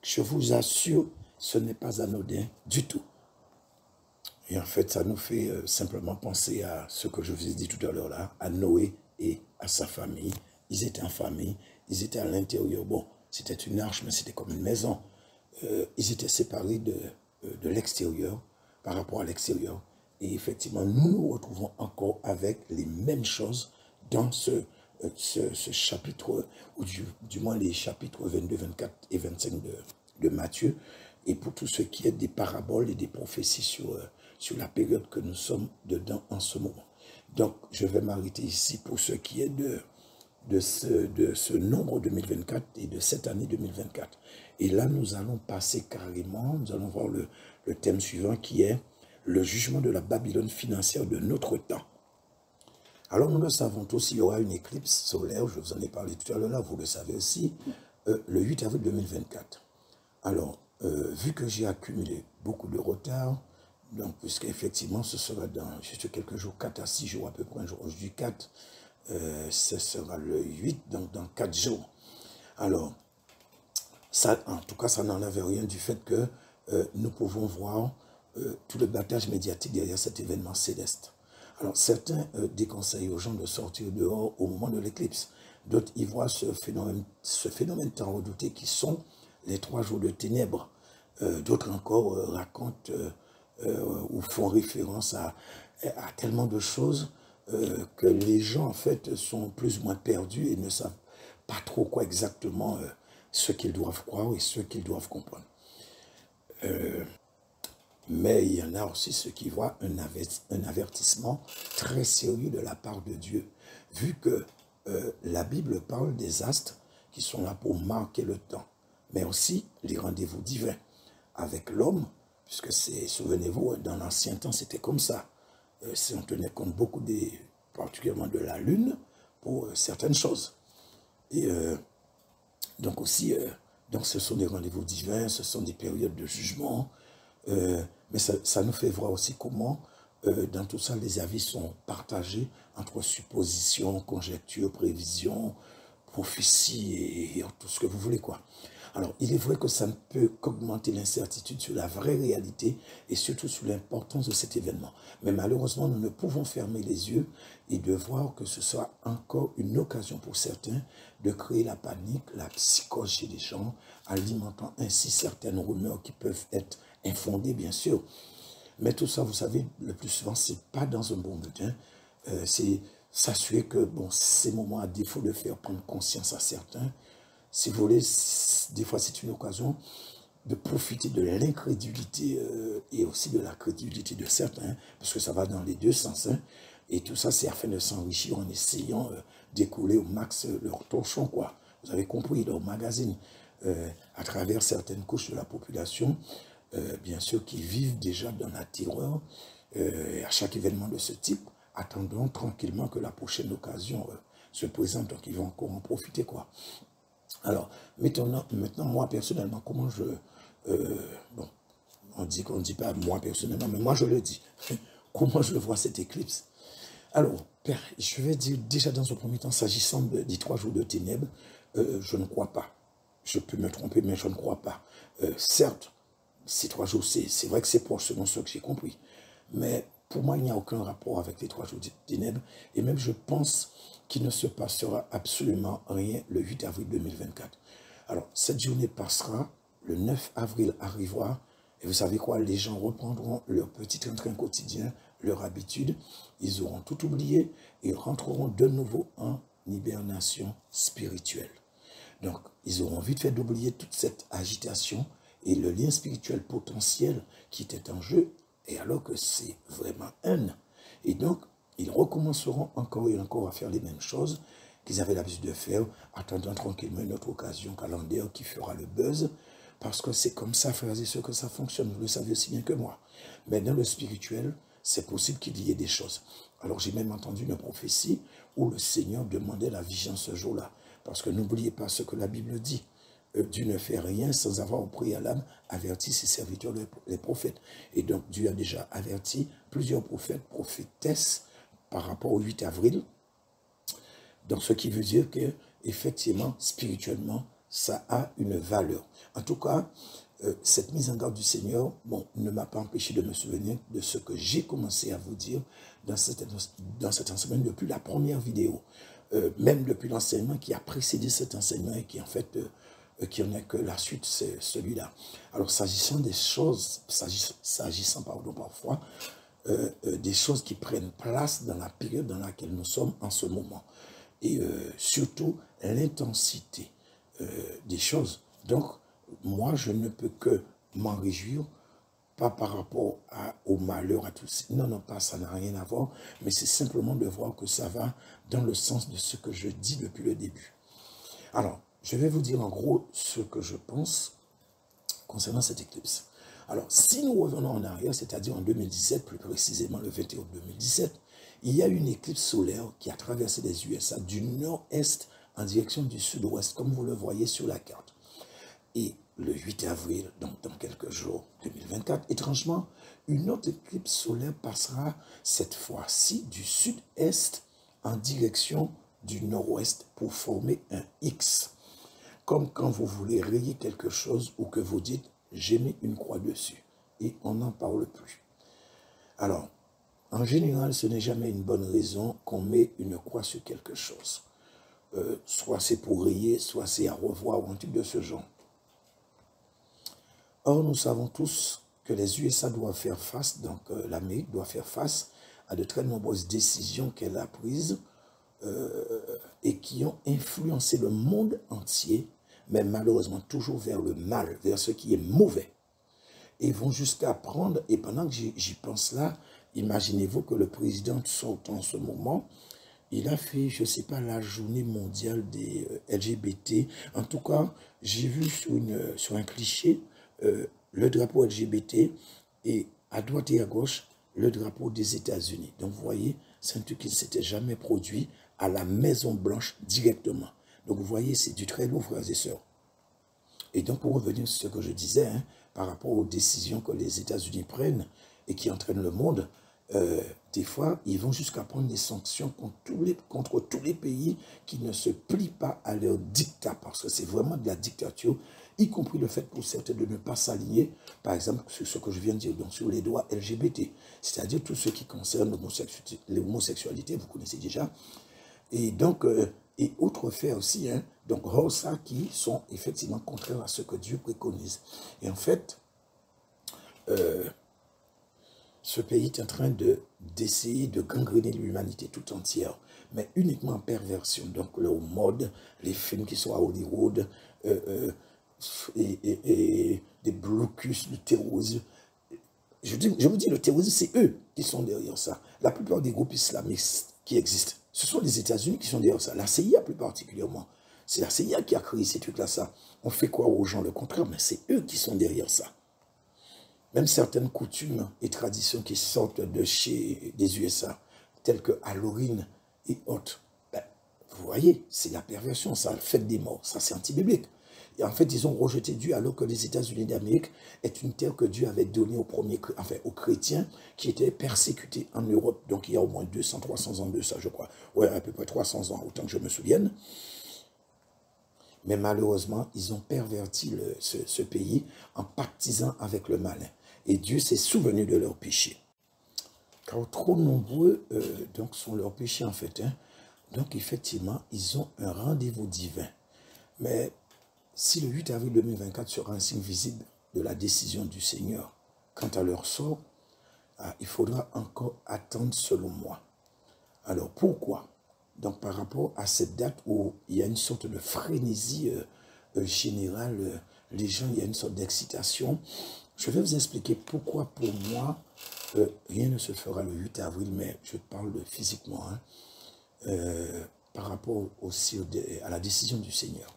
Je vous assure, ce n'est pas anodin du tout. Et en fait, ça nous fait simplement penser à ce que je vous ai dit tout à l'heure là, à Noé et à sa famille. Ils étaient en famille, ils étaient à l'intérieur. Bon, c'était une arche, mais c'était comme une maison. Ils étaient séparés de l'extérieur par rapport à l'extérieur. Et effectivement, nous nous retrouvons encore avec les mêmes choses dans ce chapitre, ou du moins les chapitres 22, 24 et 25 de Matthieu, et pour tout ce qui est des paraboles et des prophéties sur la période que nous sommes dedans en ce moment. Donc, je vais m'arrêter ici pour ce qui est de ce nombre 2024 et de cette année 2024. Et là, nous allons passer carrément, nous allons voir le thème suivant qui est le jugement de la Babylone financière de notre temps. Alors, nous le savons tous, il y aura une éclipse solaire, je vous en ai parlé tout à l'heure, vous le savez aussi, le 8 avril 2024. Alors, vu que j'ai accumulé beaucoup de retard, donc puisqu'effectivement ce sera dans juste quelques jours, 4 à 6 jours à peu près, un jour du 4, ce sera le 8, donc dans 4 jours. Alors, ça, en tout cas, ça n'enlève rien du fait que nous pouvons voir tout le battage médiatique derrière cet événement céleste. Alors, certains déconseillent aux gens de sortir dehors au moment de l'éclipse. D'autres y voient ce phénomène tant redouté qui sont les 3 jours de ténèbres. D'autres encore racontent ou font référence à tellement de choses que les gens, en fait, sont plus ou moins perdus et ne savent pas trop quoi exactement ce qu'ils doivent croire et ce qu'ils doivent comprendre. Mais il y en a aussi ceux qui voient un avertissement très sérieux de la part de Dieu, vu que la Bible parle des astres qui sont là pour marquer le temps, mais aussi les rendez-vous divins avec l'homme, puisque c'est, souvenez-vous, dans l'ancien temps, c'était comme ça. On tenait compte beaucoup particulièrement de la lune pour certaines choses. Et donc aussi, donc ce sont des rendez-vous divins, ce sont des périodes de jugement, mais ça nous fait voir aussi comment, dans tout ça, les avis sont partagés entre suppositions, conjectures, prévisions, prophéties et tout ce que vous voulez, quoi. Alors, il est vrai que ça ne peut qu'augmenter l'incertitude sur la vraie réalité et surtout sur l'importance de cet événement. Mais malheureusement, nous ne pouvons fermer les yeux et de voir que ce soit encore une occasion pour certains de créer la panique, la psychose chez les gens, alimentant ainsi certaines rumeurs qui peuvent être infondées, bien sûr. Mais tout ça, vous savez, le plus souvent, ce n'est pas dans un bon but. C'est s'assurer que, bon, ces moments, à défaut de faire prendre conscience à certains, si vous voulez, des fois c'est une occasion de profiter de l'incrédulité et aussi de la crédulité de certains, parce que ça va dans les deux sens. Et tout ça, c'est afin de s'enrichir en essayant d'écouler au max leur torchon, quoi. Vous avez compris, leur magazine, à travers certaines couches de la population, bien sûr, qui vivent déjà dans la terreur, à chaque événement de ce type, attendant tranquillement que la prochaine occasion se présente, donc ils vont encore en profiter, quoi. Alors, maintenant, moi, personnellement, comment je... bon, on ne dit pas moi, personnellement, mais moi, je le dis. Comment je vois cette éclipse? Alors, Père, je vais dire déjà dans un premier temps, s'agissant des 3 jours de ténèbres, je ne crois pas. Je peux me tromper, mais je ne crois pas. Certes, ces 3 jours, c'est vrai que c'est proche, selon ce que j'ai compris. Mais pour moi, il n'y a aucun rapport avec les 3 jours de ténèbres. Et même, je pense qu'il ne se passera absolument rien le 8 avril 2024. Alors, cette journée passera, le 9 avril arrivera, et vous savez quoi, les gens reprendront leur petit train-train quotidien, leur habitude, ils auront tout oublié et rentreront de nouveau en hibernation spirituelle. Donc, ils auront vite fait d'oublier toute cette agitation et le lien spirituel potentiel qui était en jeu, et alors que c'est vraiment un. Et donc, ils recommenceront encore et encore à faire les mêmes choses qu'ils avaient l'habitude de faire, attendant tranquillement une autre occasion calendaire qui fera le buzz Parce que c'est comme ça, frères et sœurs, que ça fonctionne. Vous le savez aussi bien que moi. Mais dans le spirituel, c'est possible qu'il y ait des choses. Alors j'ai même entendu une prophétie où le Seigneur demandait la vigilance ce jour-là. Parce que n'oubliez pas ce que la Bible dit. Dieu ne fait rien sans avoir au préalable averti ses serviteurs, les prophètes. Et donc Dieu a déjà averti plusieurs prophètes, prophétesses, par rapport au 8 avril. Donc ce qui veut dire que, effectivement, spirituellement, ça a une valeur. En tout cas, cette mise en garde du Seigneur, bon, ne m'a pas empêché de me souvenir de ce que j'ai commencé à vous dire dans cet enseignement depuis la première vidéo. Même depuis l'enseignement qui a précédé cet enseignement et qui en fait, qui en est que la suite, c'est celui-là. Alors, s'agissant des choses, s'agissant parfois, des choses qui prennent place dans la période dans laquelle nous sommes en ce moment. Et surtout, l'intensité des choses. Donc, moi, je ne peux que m'en réjouir, pas par rapport au malheur, à tout ça. Non, non, pas, ça n'a rien à voir, mais c'est simplement de voir que ça va dans le sens de ce que je dis depuis le début. Alors, je vais vous dire en gros ce que je pense concernant cette éclipse. Alors, si nous revenons en arrière, c'est-à-dire en 2017, plus précisément le 21 août 2017, il y a une éclipse solaire qui a traversé les USA du nord-est en direction du sud-ouest, comme vous le voyez sur la carte. Et le 8 avril, donc dans quelques jours, 2024, étrangement, une autre éclipse solaire passera cette fois-ci du sud-est en direction du nord-ouest pour former un X. Comme quand vous voulez rayer quelque chose ou que vous dites « j'ai mis une croix dessus » et on n'en parle plus. Alors, en général, ce n'est jamais une bonne raison qu'on met une croix sur quelque chose. Soit c'est pour rayer, soit c'est à revoir ou un truc de ce genre. Or, nous savons tous que les USA doivent faire face, donc l'Amérique doit faire face à de très nombreuses décisions qu'elle a prises et qui ont influencé le monde entier, mais malheureusement toujours vers le mal, vers ce qui est mauvais. Et vont jusqu'à prendre, et pendant que j'y pense là, imaginez-vous que le président sort en ce moment, il a fait, je ne sais pas, la journée mondiale des LGBT. En tout cas, j'ai vu sur un cliché le drapeau LGBT et à droite et à gauche, le drapeau des États-Unis. Donc, vous voyez, c'est un truc qui ne s'était jamais produit à la Maison-Blanche directement. Donc, vous voyez, c'est du très lourd, frères et sœurs. Et donc, pour revenir sur ce que je disais, hein, par rapport aux décisions que les États-Unis prennent et qui entraînent le monde, des fois, ils vont jusqu'à prendre des sanctions contre tous les pays qui ne se plient pas à leur dictat, parce que c'est vraiment de la dictature, y compris le fait pour certains de ne pas s'aligner, par exemple, sur ce que je viens de dire, donc sur les droits LGBT, c'est-à-dire tout ce qui concerne l'homosexualité, vous connaissez déjà, et donc, et autres faits aussi, hein, donc hors ça, qui sont effectivement contraires à ce que Dieu préconise. Et en fait, ce pays est en train d'essayer de gangréner l'humanité tout entière, mais uniquement en perversion. Donc le mode, les films qui sont à Hollywood, et des blocus, le terrorisme. Je vous dis, le terrorisme, c'est eux qui sont derrière ça. La plupart des groupes islamistes qui existent, ce sont les États-Unis qui sont derrière ça. La CIA plus particulièrement. C'est la CIA qui a créé ces trucs-là, ça. On fait croire aux gens le contraire, mais c'est eux qui sont derrière ça. Même certaines coutumes et traditions qui sortent de chez des USA, telles que Halloween et autres, ben, vous voyez, c'est la perversion, ça, le fait des morts, ça c'est anti-biblique. Et en fait, ils ont rejeté Dieu alors que les États-Unis d'Amérique est une terre que Dieu avait donnée aux chrétiens qui étaient persécutés en Europe. Donc il y a au moins 200, 300 ans de ça, je crois. Ouais, à peu près 300 ans, autant que je me souvienne. Mais malheureusement, ils ont perverti ce pays en pactisant avec le malin. Et Dieu s'est souvenu de leurs péchés. Car trop nombreux donc sont leurs péchés en fait. Hein. Donc effectivement, ils ont un rendez-vous divin. Mais si le 8 avril 2024 sera un signe visible de la décision du Seigneur quant à leur sort, il faudra encore attendre selon moi. Alors pourquoi? Donc par rapport à cette date où il y a une sorte de frénésie générale, les gens, il y a une sorte d'excitation. Je vais vous expliquer pourquoi pour moi, rien ne se fera le 8 avril, mais je parle physiquement, hein, par rapport aussi à la décision du Seigneur.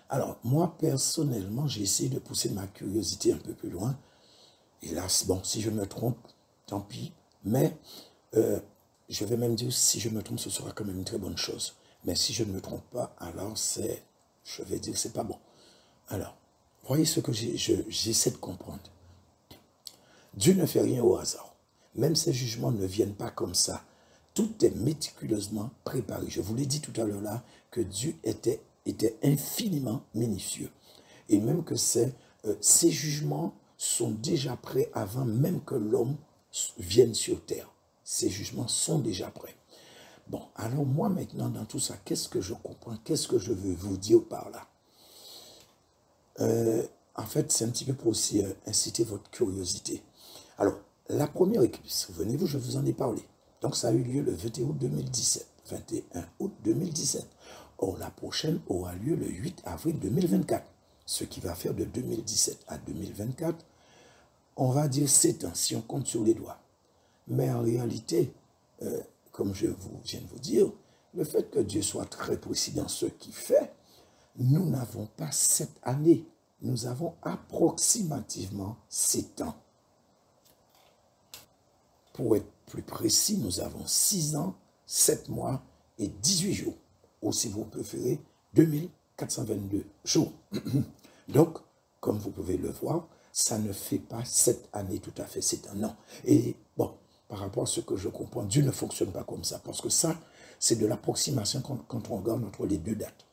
Alors, moi, personnellement, j'ai essayé de pousser ma curiosité un peu plus loin. Et là, bon, si je me trompe, tant pis. Mais je vais même dire, si je me trompe, ce sera quand même une très bonne chose. Mais si je ne me trompe pas, alors je vais dire, c'est pas bon. Alors, voyez ce que j'essaie de comprendre. Dieu ne fait rien au hasard. Même ses jugements ne viennent pas comme ça. Tout est méticuleusement préparé. Je vous l'ai dit tout à l'heure là, que Dieu était infiniment minutieux. Et même que ses jugements sont déjà prêts avant même que l'homme vienne sur terre. Ces jugements sont déjà prêts. Bon, alors moi maintenant dans tout ça, qu'est-ce que je comprends? Qu'est-ce que je veux vous dire par là? En fait, c'est un petit peu pour aussi inciter votre curiosité. Alors, la première éclipse, souvenez-vous, je vous en ai parlé. Donc, ça a eu lieu le 21 août 2017. 21 août 2017. Or, la prochaine aura lieu le 8 avril 2024. Ce qui va faire de 2017 à 2024, on va dire 7 ans, si on compte sur les doigts. Mais en réalité, comme je viens de vous dire, le fait que Dieu soit très précis dans ce qu'il fait, nous n'avons pas 7 années. Nous avons approximativement 7 ans. Pour être plus précis, nous avons 6 ans, 7 mois et 18 jours. Ou si vous préférez, 2422 jours. Donc, comme vous pouvez le voir, ça ne fait pas 7 années tout à fait, 7 ans, non. Et bon, par rapport à ce que je comprends, Dieu ne fonctionne pas comme ça, parce que ça, c'est de l'approximation quand on regarde entre les deux dates.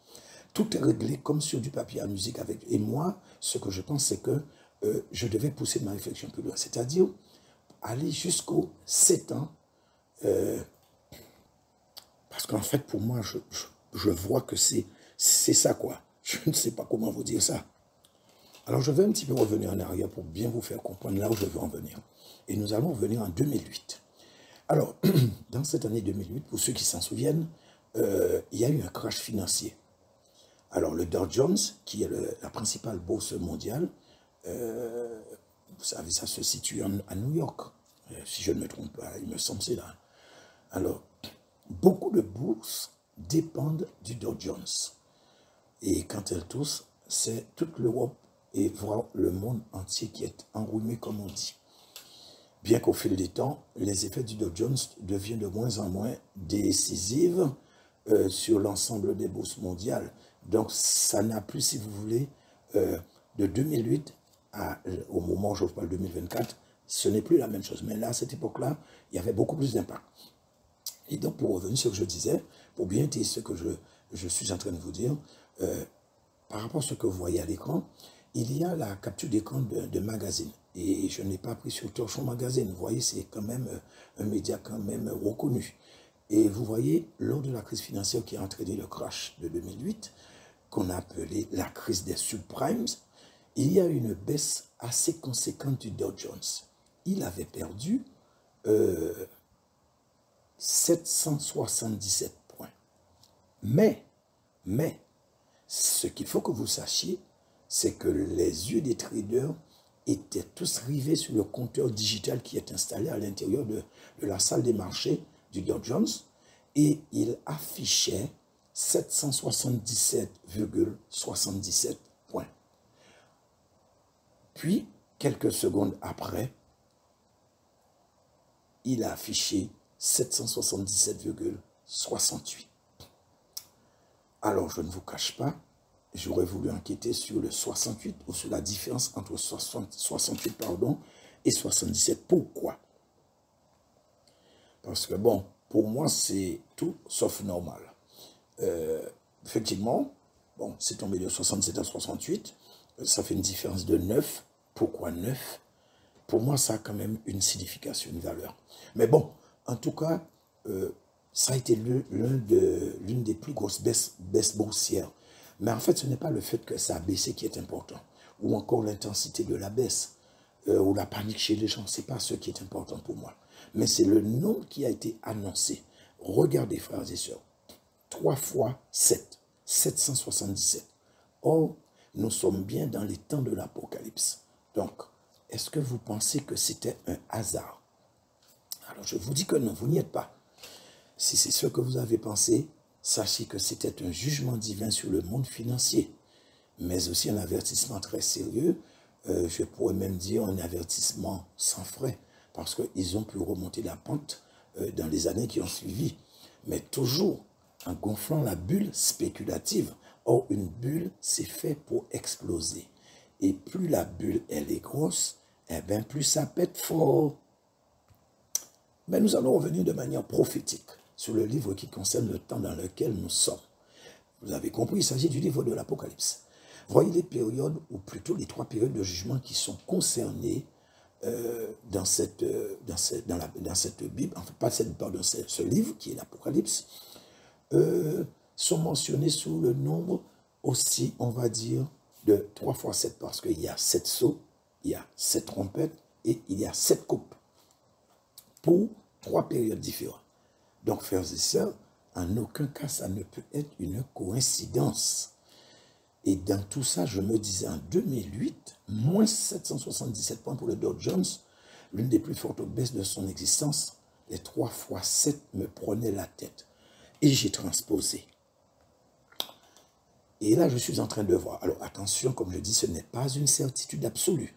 Tout est réglé comme sur du papier à musique. Et moi, ce que je pense, c'est que je devais pousser ma réflexion plus loin, c'est-à-dire aller jusqu'aux 7 ans, parce qu'en fait, pour moi, je vois que c'est ça, quoi. Je ne sais pas comment vous dire ça. Alors, je vais un petit peu revenir en arrière pour bien vous faire comprendre là où je veux en venir. Et nous allons revenir en 2008. Alors, dans cette année 2008, pour ceux qui s'en souviennent, il y a eu un crash financier. Alors, le Dow Jones, qui est la principale bourse mondiale, vous savez, ça se situe à New York. Si je ne me trompe pas, il me semble c'est là. Alors, beaucoup de bourses dépendent du Dow Jones. Et quand elles toussent, c'est toute l'Europe et voire le monde entier qui est enrhumé, comme on dit. Bien qu'au fil des temps, les effets du Dow Jones deviennent de moins en moins décisifs sur l'ensemble des bourses mondiales. Donc, ça n'a plus, si vous voulez, de 2008 au moment où je vous parle de 2024, ce n'est plus la même chose. Mais là, à cette époque-là, il y avait beaucoup plus d'impact. Et donc, pour revenir sur ce que je disais, pour bien dire ce que je suis en train de vous dire, par rapport à ce que vous voyez à l'écran, il y a la capture d'écran de magazine. Et je n'ai pas pris sur Torchon Magazine. Vous voyez, c'est quand même un média quand même reconnu. Et vous voyez, lors de la crise financière qui a entraîné le crash de 2008, qu'on a appelé la crise des subprimes, il y a une baisse assez conséquente du Dow Jones. Il avait perdu 777 points. Mais, ce qu'il faut que vous sachiez, c'est que les yeux des traders étaient tous rivés sur le compteur digital qui est installé à l'intérieur de la salle des marchés du Dow Jones et il affichait 777,77 points. Puis, quelques secondes après, il a affiché 777,68. Alors, je ne vous cache pas, j'aurais voulu enquêter sur le 68 ou sur la différence entre 68 et 77. Pourquoi? Parce que, bon, pour moi, c'est tout sauf normal. Effectivement, bon, c'est tombé de 67 à 68. Ça fait une différence de 9. Pourquoi 9? Pour moi, ça a quand même une signification, une valeur. Mais bon, en tout cas, ça a été l'une des plus grosses baisses boursières. Mais en fait, ce n'est pas le fait que ça a baissé qui est important, ou encore l'intensité de la baisse, ou la panique chez les gens. Ce n'est pas ce qui est important pour moi. Mais c'est le nombre qui a été annoncé. Regardez, frères et sœurs, 3 fois 7, 777. Or, nous sommes bien dans les temps de l'Apocalypse. Donc, est-ce que vous pensez que c'était un hasard? Alors, je vous dis que non, vous n'y êtes pas. Si c'est ce que vous avez pensé, sachez que c'était un jugement divin sur le monde financier. mais aussi un avertissement très sérieux. Je pourrais même dire un avertissement sans frais, parce qu'ils ont pu remonter la pente dans les années qui ont suivi, mais toujours en gonflant la bulle spéculative. Or, une bulle, c'est fait pour exploser. Et plus la bulle, elle est grosse, eh bien, plus ça pète fort. Mais nous allons revenir de manière prophétique sur le livre qui concerne le temps dans lequel nous sommes. Vous avez compris, il s'agit du livre de l'Apocalypse. Voyez les périodes, ou plutôt les 3 périodes de jugement qui sont concernées dans cette Bible, enfin pas cette, pardon, ce livre qui est l'Apocalypse, sont mentionnés sous le nombre aussi, on va dire, de 3 fois 7, parce qu'il y a 7 sceaux, il y a 7 trompettes et il y a 7 coupes pour 3 périodes différentes. Donc, frères et sœurs, en aucun cas, ça ne peut être une coïncidence. Et dans tout ça, je me disais en 2008, moins 777 points pour le Dow Jones, l'une des plus fortes baisses de son existence, les 3 fois 7 me prenaient la tête. Et j'ai transposé. Et là, je suis en train de voir. Alors, attention, comme je dis, ce n'est pas une certitude absolue.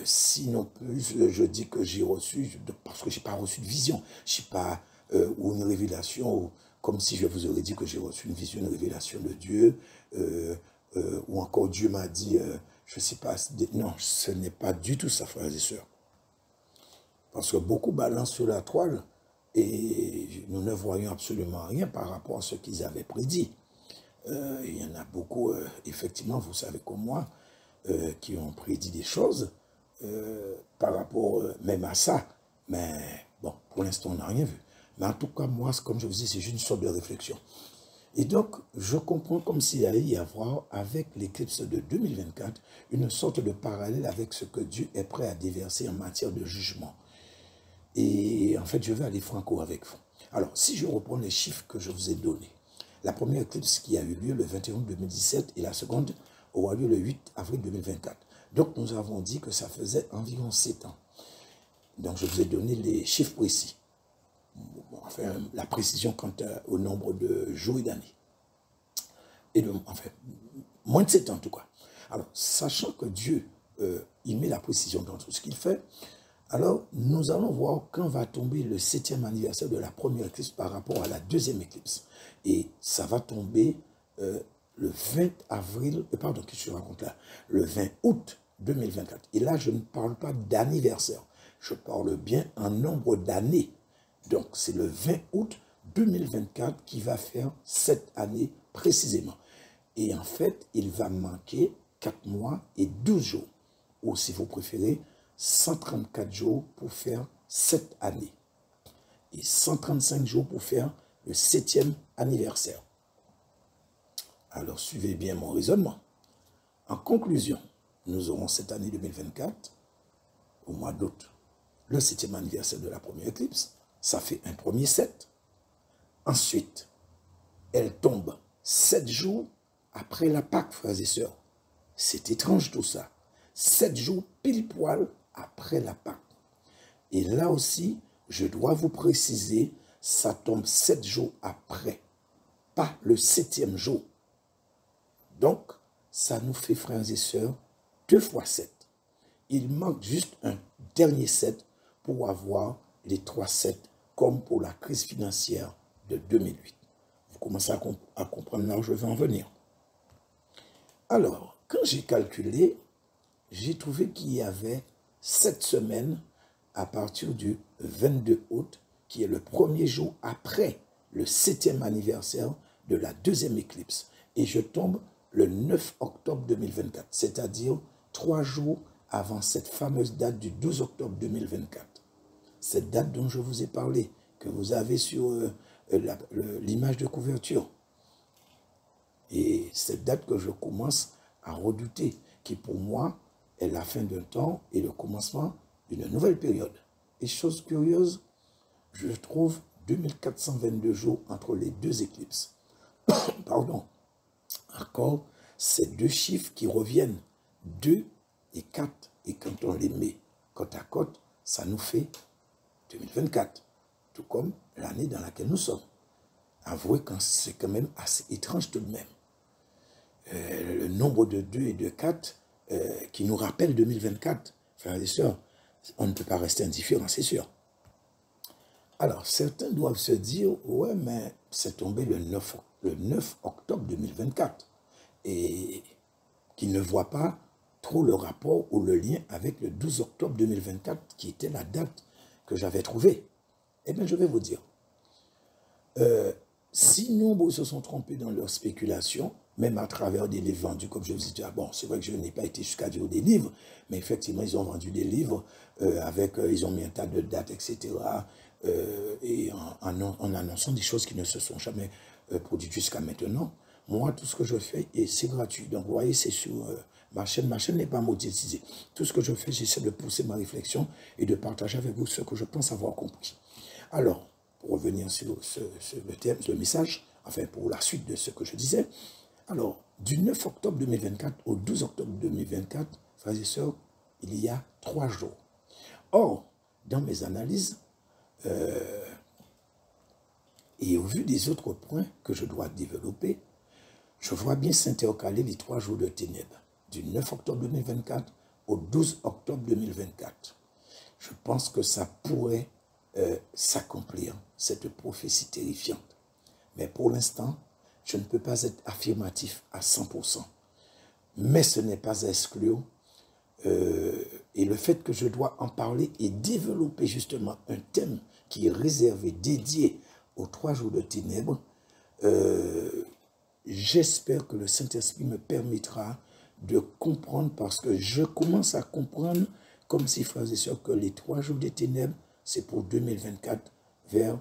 Sinon plus, je dis que j'ai reçu, parce que je n'ai pas reçu de vision, je sais pas, ou une révélation, ou, comme si je vous aurais dit que j'ai reçu une vision, une révélation de Dieu, ou encore Dieu m'a dit, je ne sais pas, non, ce n'est pas du tout ça, frères et sœurs. Parce que beaucoup balancent sur la toile, et nous ne voyons absolument rien par rapport à ce qu'ils avaient prédit. Il y en a beaucoup, effectivement, vous savez comme moi, qui ont prédit des choses par rapport même à ça. Mais bon, pour l'instant, on n'a rien vu. Mais en tout cas, moi, comme je vous dis, c'est juste une sorte de réflexion. Et donc, je comprends comme s'il allait y avoir, avec l'éclipse de 2024, une sorte de parallèle avec ce que Dieu est prêt à déverser en matière de jugement. Et en fait, je vais aller franco avec vous. Alors, si je reprends les chiffres que je vous ai donnés, la première éclipse qui a eu lieu le 21 août 2017 et la seconde aura lieu le 8 avril 2024. Donc, nous avons dit que ça faisait environ 7 ans. Donc, je vous ai donné les chiffres précis. Enfin, la précision quant au nombre de jours et d'années. Et enfin, moins de 7 ans en tout cas. Alors, sachant que Dieu, il met la précision dans tout ce qu'il fait, alors nous allons voir quand va tomber le 7e anniversaire de la première éclipse par rapport à la deuxième éclipse. Et ça va tomber le 20 avril, pardon, qu'est-ce que je raconte là? Le 20 août 2024. Et là, je ne parle pas d'anniversaire. Je parle bien en nombre d'années. Donc, c'est le 20 août 2024 qui va faire 7 années précisément. Et en fait, il va manquer 4 mois et 12 jours. Ou si vous préférez, 134 jours pour faire 7 années. Et 135 jours pour faire le 7e anniversaire. Alors, suivez bien mon raisonnement. En conclusion, nous aurons cette année 2024, au mois d'août, le 7e anniversaire de la première éclipse. Ça fait un premier 7. Ensuite, elle tombe 7 jours après la Pâque, frères et sœurs. C'est étrange tout ça. 7 jours pile poil après la Pâque. Et là aussi, je dois vous préciser, ça tombe 7 jours après, pas le 7e jour. Donc, ça nous fait, frères et sœurs, 2 fois 7. Il manque juste un dernier 7 pour avoir les 3 7, comme pour la crise financière de 2008. Vous commencez à comprendre là où je vais en venir. Alors, quand j'ai calculé, j'ai trouvé qu'il y avait 7 semaines à partir du 22 août, qui est le premier jour après le 7e anniversaire de la deuxième éclipse. Et je tombe le 9 octobre 2024, c'est-à-dire 3 jours avant cette fameuse date du 12 octobre 2024. Cette date dont je vous ai parlé, que vous avez sur l'image de couverture. Et cette date que je commence à redouter, qui pour moi est la fin d'un temps et le commencement d'une nouvelle période. Et chose curieuse, je trouve 2422 jours entre les deux éclipses. Pardon. Encore, ces deux chiffres qui reviennent, 2 et 4, et quand on les met côte à côte, ça nous fait 2024, tout comme l'année dans laquelle nous sommes. Avouez que c'est quand même assez étrange tout de même. le nombre de 2 et de 4 qui nous rappelle 2024. Frères et sœurs, on ne peut pas rester indifférent, c'est sûr. Alors, certains doivent se dire, ouais, mais c'est tombé le 9 octobre 2024. Et qu'ils ne voient pas trop le rapport ou le lien avec le 12 octobre 2024, qui était la date que j'avais trouvée. Eh bien, je vais vous dire, si nombreux se sont trompés dans leur spéculation, même à travers des livres vendus, comme je vous ai dit, ah bon, c'est vrai que je n'ai pas été jusqu'à dire des livres, mais effectivement, ils ont vendu des livres ils ont mis un tas de dates, etc., et en annonçant des choses qui ne se sont jamais produites jusqu'à maintenant. Moi, tout ce que je fais, et c'est gratuit. Donc, vous voyez, c'est sur ma chaîne. Ma chaîne n'est pas monétisée. Tout ce que je fais, j'essaie de pousser ma réflexion et de partager avec vous ce que je pense avoir compris. Alors, pour revenir sur le thème, le message, enfin, pour la suite de ce que je disais, alors, du 9 octobre 2024 au 12 octobre 2024, frères et sœurs, il y a 3 jours. Or, dans mes analyses, et au vu des autres points que je dois développer, je vois bien s'intercaler les 3 jours de ténèbres, du 9 octobre 2024 au 12 octobre 2024. Je pense que ça pourrait s'accomplir, cette prophétie terrifiante. Mais pour l'instant, je ne peux pas être affirmatif à 100%. Mais ce n'est pas à exclure. Et le fait que je dois en parler et développer justement un thème qui est réservé, dédié aux 3 jours de ténèbres, j'espère que le Saint-Esprit me permettra de comprendre, parce que je commence à comprendre, comme si, frères et sœurs, que les 3 jours de ténèbres, c'est pour 2024, vers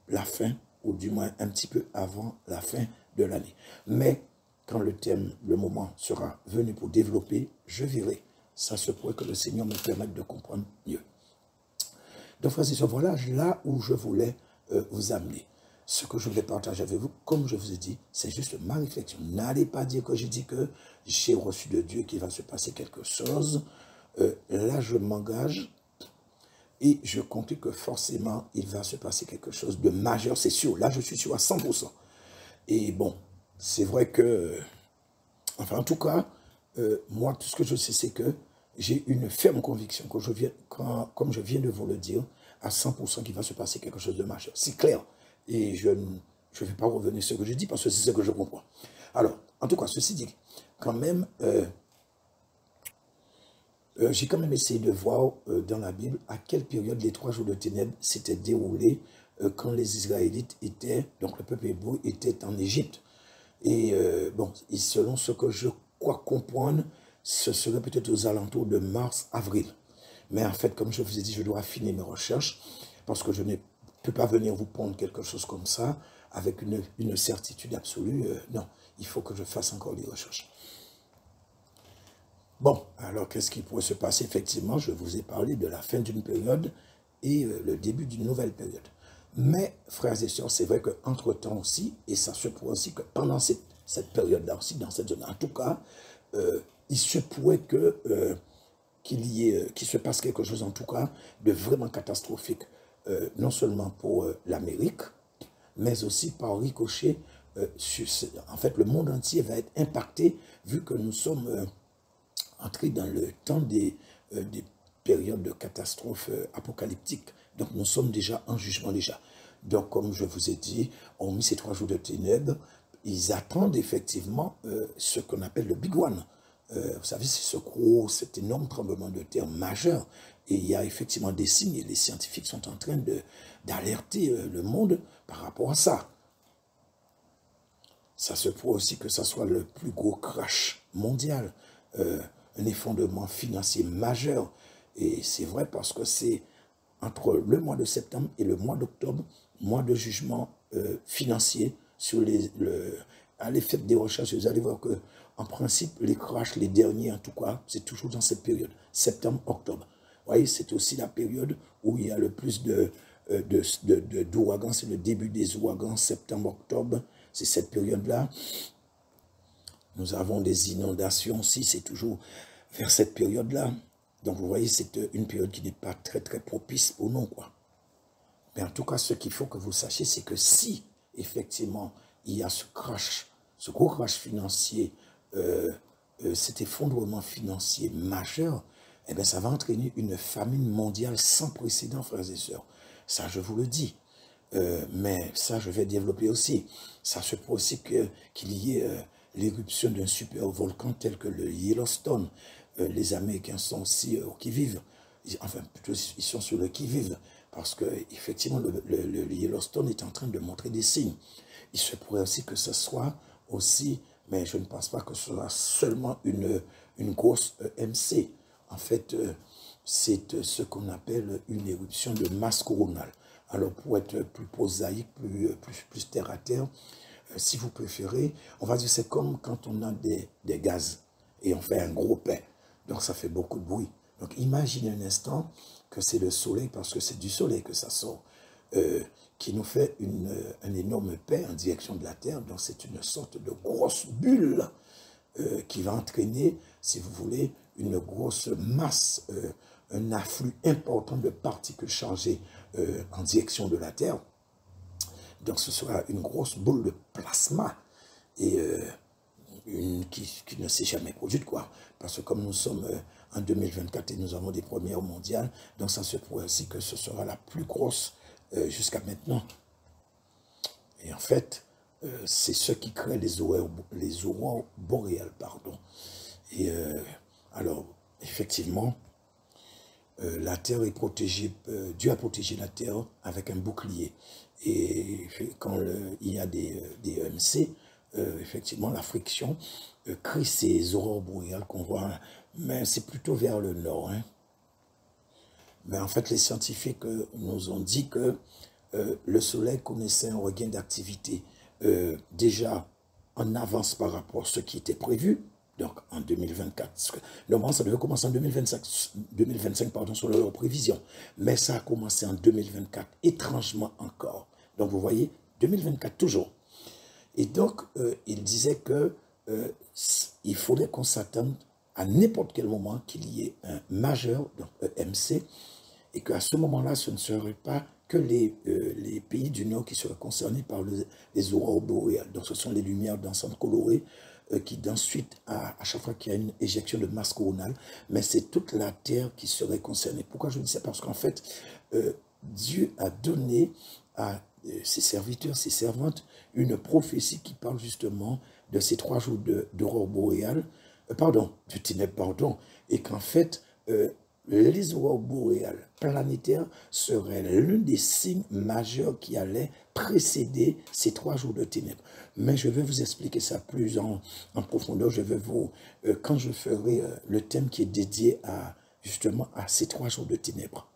la fin, ou du moins un petit peu avant la fin de l'année. Mais quand le thème, le moment sera venu pour développer, je verrai. Ça se pourrait que le Seigneur me permette de comprendre mieux. Donc, frères et sœurs, voilà là où je voulais vous amener. Ce que je vais partager avec vous, comme je vous ai dit, c'est juste ma réflexion. N'allez pas dire que j'ai dit que j'ai reçu de Dieu qu'il va se passer quelque chose. Là, je m'engage et je compte que forcément, il va se passer quelque chose de majeur, c'est sûr. Là, je suis sûr à 100%. Et bon, c'est vrai que, enfin, en tout cas, moi, tout ce que je sais, c'est que j'ai une ferme conviction, que comme je viens de vous le dire, à 100% qu'il va se passer quelque chose de majeur. C'est clair. Et je ne vais pas revenir sur ce que je dis, parce que c'est ce que je comprends. Alors, en tout cas, ceci dit, quand même, j'ai quand même essayé de voir dans la Bible à quelle période les 3 jours de ténèbres s'étaient déroulés quand les Israélites étaient, donc le peuple hébreu était en Égypte. Et bon, et selon ce que je crois comprendre, ce serait peut-être aux alentours de mars-avril. Mais en fait, comme je vous ai dit, je dois affiner mes recherches, parce que je ne peux pas venir vous pondre quelque chose comme ça avec une certitude absolue. Non, il faut que je fasse encore des recherches. Bon, alors qu'est-ce qui pourrait se passer? Effectivement, je vous ai parlé de la fin d'une période et le début d'une nouvelle période. Mais, frères et sœurs, c'est vrai qu'entre-temps aussi, et ça se pourrait aussi que pendant cette période-là aussi, dans cette zone, en tout cas, il se pourrait qu'il se passe quelque chose, en tout cas, de vraiment catastrophique, non seulement pour l'Amérique, mais aussi par ricochet, en fait, le monde entier va être impacté, vu que nous sommes entrés dans le temps des périodes de catastrophes apocalyptiques. Donc, nous sommes déjà en jugement déjà. Donc, comme je vous ai dit, hormis ces 3 jours de ténèbres, ils attendent effectivement ce qu'on appelle le Big One. Vous savez, c'est cet énorme tremblement de terre majeur. Et il y a effectivement des signes, et les scientifiques sont en train d'alerter le monde par rapport à ça. Ça se pourrait aussi que ça soit le plus gros crash mondial, un effondrement financier majeur. Et c'est vrai parce que c'est entre le mois de septembre et le mois d'octobre, mois de jugement financier sur allez faire des recherches, vous allez voir que en principe, les crashs, les derniers en tout cas, c'est toujours dans cette période, septembre-octobre. Vous voyez, c'est aussi la période où il y a le plus d'ouragans, c'est le début des ouragans, septembre-octobre, c'est cette période-là. Nous avons des inondations aussi, c'est toujours vers cette période-là. Donc vous voyez, c'est une période qui n'est pas très très propice pour nous, quoi. Mais en tout cas, ce qu'il faut que vous sachiez, c'est que si effectivement il y a ce crash, ce gros crash financier, cet effondrement financier majeur, eh bien, ça va entraîner une famine mondiale sans précédent, frères et sœurs. Ça, je vous le dis. Mais ça, je vais développer aussi. Ça se peut aussi qu'il y ait l'éruption d'un super volcan tel que le Yellowstone. Les Américains sont aussi au qui-vive. Enfin, plutôt, ils sont sur le qui-vive. Parce que effectivement, le Yellowstone est en train de montrer des signes. Il se pourrait aussi que ce soit aussi, mais je ne pense pas que ce soit seulement une grosse MC. En fait, c'est ce qu'on appelle une éruption de masse coronale. Alors, pour être plus prosaïque, plus terre à terre, si vous préférez, on va dire c'est comme quand on a des gaz et on fait un gros pain. Donc, ça fait beaucoup de bruit. Donc, imaginez un instant que c'est le soleil, parce que c'est du soleil que ça sort, qui nous fait un énorme pain en direction de la Terre. Donc, c'est une sorte de grosse bulle qui va entraîner, si vous voulez, une grosse masse, un afflux important de particules chargées en direction de la Terre. Donc ce sera une grosse boule de plasma et qui ne s'est jamais produite, quoi. Parce que comme nous sommes en 2024 et nous avons des premières mondiales, donc ça se pourrait aussi que ce sera la plus grosse jusqu'à maintenant. Et en fait, c'est ce qui crée les aurores boréales, pardon. Et alors, effectivement, la Terre est protégée, Dieu a protégé la Terre avec un bouclier. Et quand il y a des EMC, effectivement, la friction crée ces aurores boréales qu'on voit, mais c'est plutôt vers le nord. Hein. Mais en fait, les scientifiques nous ont dit que le Soleil connaissait un regain d'activité déjà en avance par rapport à ce qui était prévu. Donc, en 2024, normalement, ça devait commencer en 2025 pardon, sur leur prévision. Mais ça a commencé en 2024, étrangement encore. Donc, vous voyez, 2024 toujours. Et donc, il disait que il faudrait qu'on s'attende à n'importe quel moment qu'il y ait un majeur, donc EMC, et qu'à ce moment-là, ce ne serait pas que les pays du Nord qui seraient concernés par les aurores boréales. Donc, ce sont les lumières d'ensemble colorées qui d'ensuite, à chaque fois qu'il y a une éjection de masse coronale, mais c'est toute la Terre qui serait concernée. Pourquoi je dis ça? Parce qu'en fait, Dieu a donné à ses serviteurs, ses servantes, une prophétie qui parle justement de ces 3 jours d'aurore boréale, de ténèbres, pardon, et qu'en fait, les aurores boréales planétaires seraient l'un des signes majeurs qui allaient précéder ces 3 jours de ténèbres. Mais je vais vous expliquer ça plus en profondeur. Je vais vous, quand je ferai le thème qui est dédié justement à ces 3 jours de ténèbres.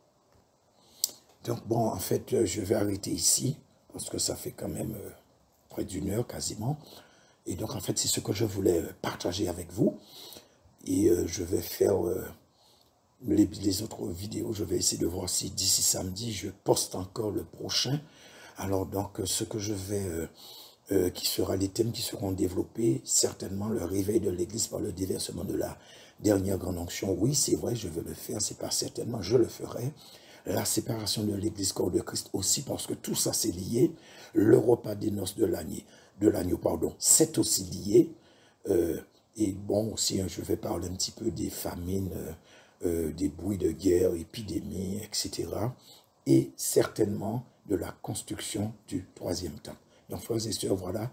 Donc bon, en fait, je vais arrêter ici, parce que ça fait quand même près d'1 heure quasiment. Et donc en fait, c'est ce que je voulais partager avec vous. Et je vais faire les autres vidéos. Je vais essayer de voir si d'ici samedi, je poste encore le prochain. Alors donc, ce que je vais... qui sera les thèmes qui seront développés, certainement le réveil de l'Église par le déversement de la dernière grande onction. Oui, c'est vrai, je vais le faire, c'est pas certainement, je le ferai. La séparation de l'Église corps de Christ aussi, parce que tout ça c'est lié. Le repas des noces de l'agneau, pardon, c'est aussi lié. Et bon, aussi, je vais parler un petit peu des famines, des bruits de guerre, épidémies, etc. Et certainement de la construction du 3e temple. Donc, frères et sœurs, voilà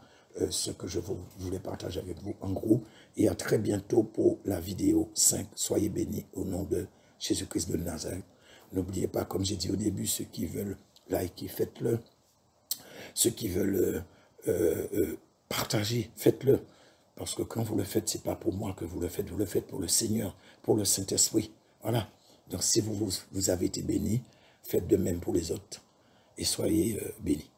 ce que je voulais partager avec vous en gros. Et à très bientôt pour la vidéo 5. Soyez bénis au nom de Jésus-Christ de Nazareth. N'oubliez pas, comme j'ai dit au début, ceux qui veulent liker, faites-le. Ceux qui veulent partager, faites-le. Parce que quand vous le faites, ce n'est pas pour moi que vous le faites pour le Seigneur, pour le Saint-Esprit. Voilà. Donc, si vous avez été bénis, faites de même pour les autres. Et soyez bénis.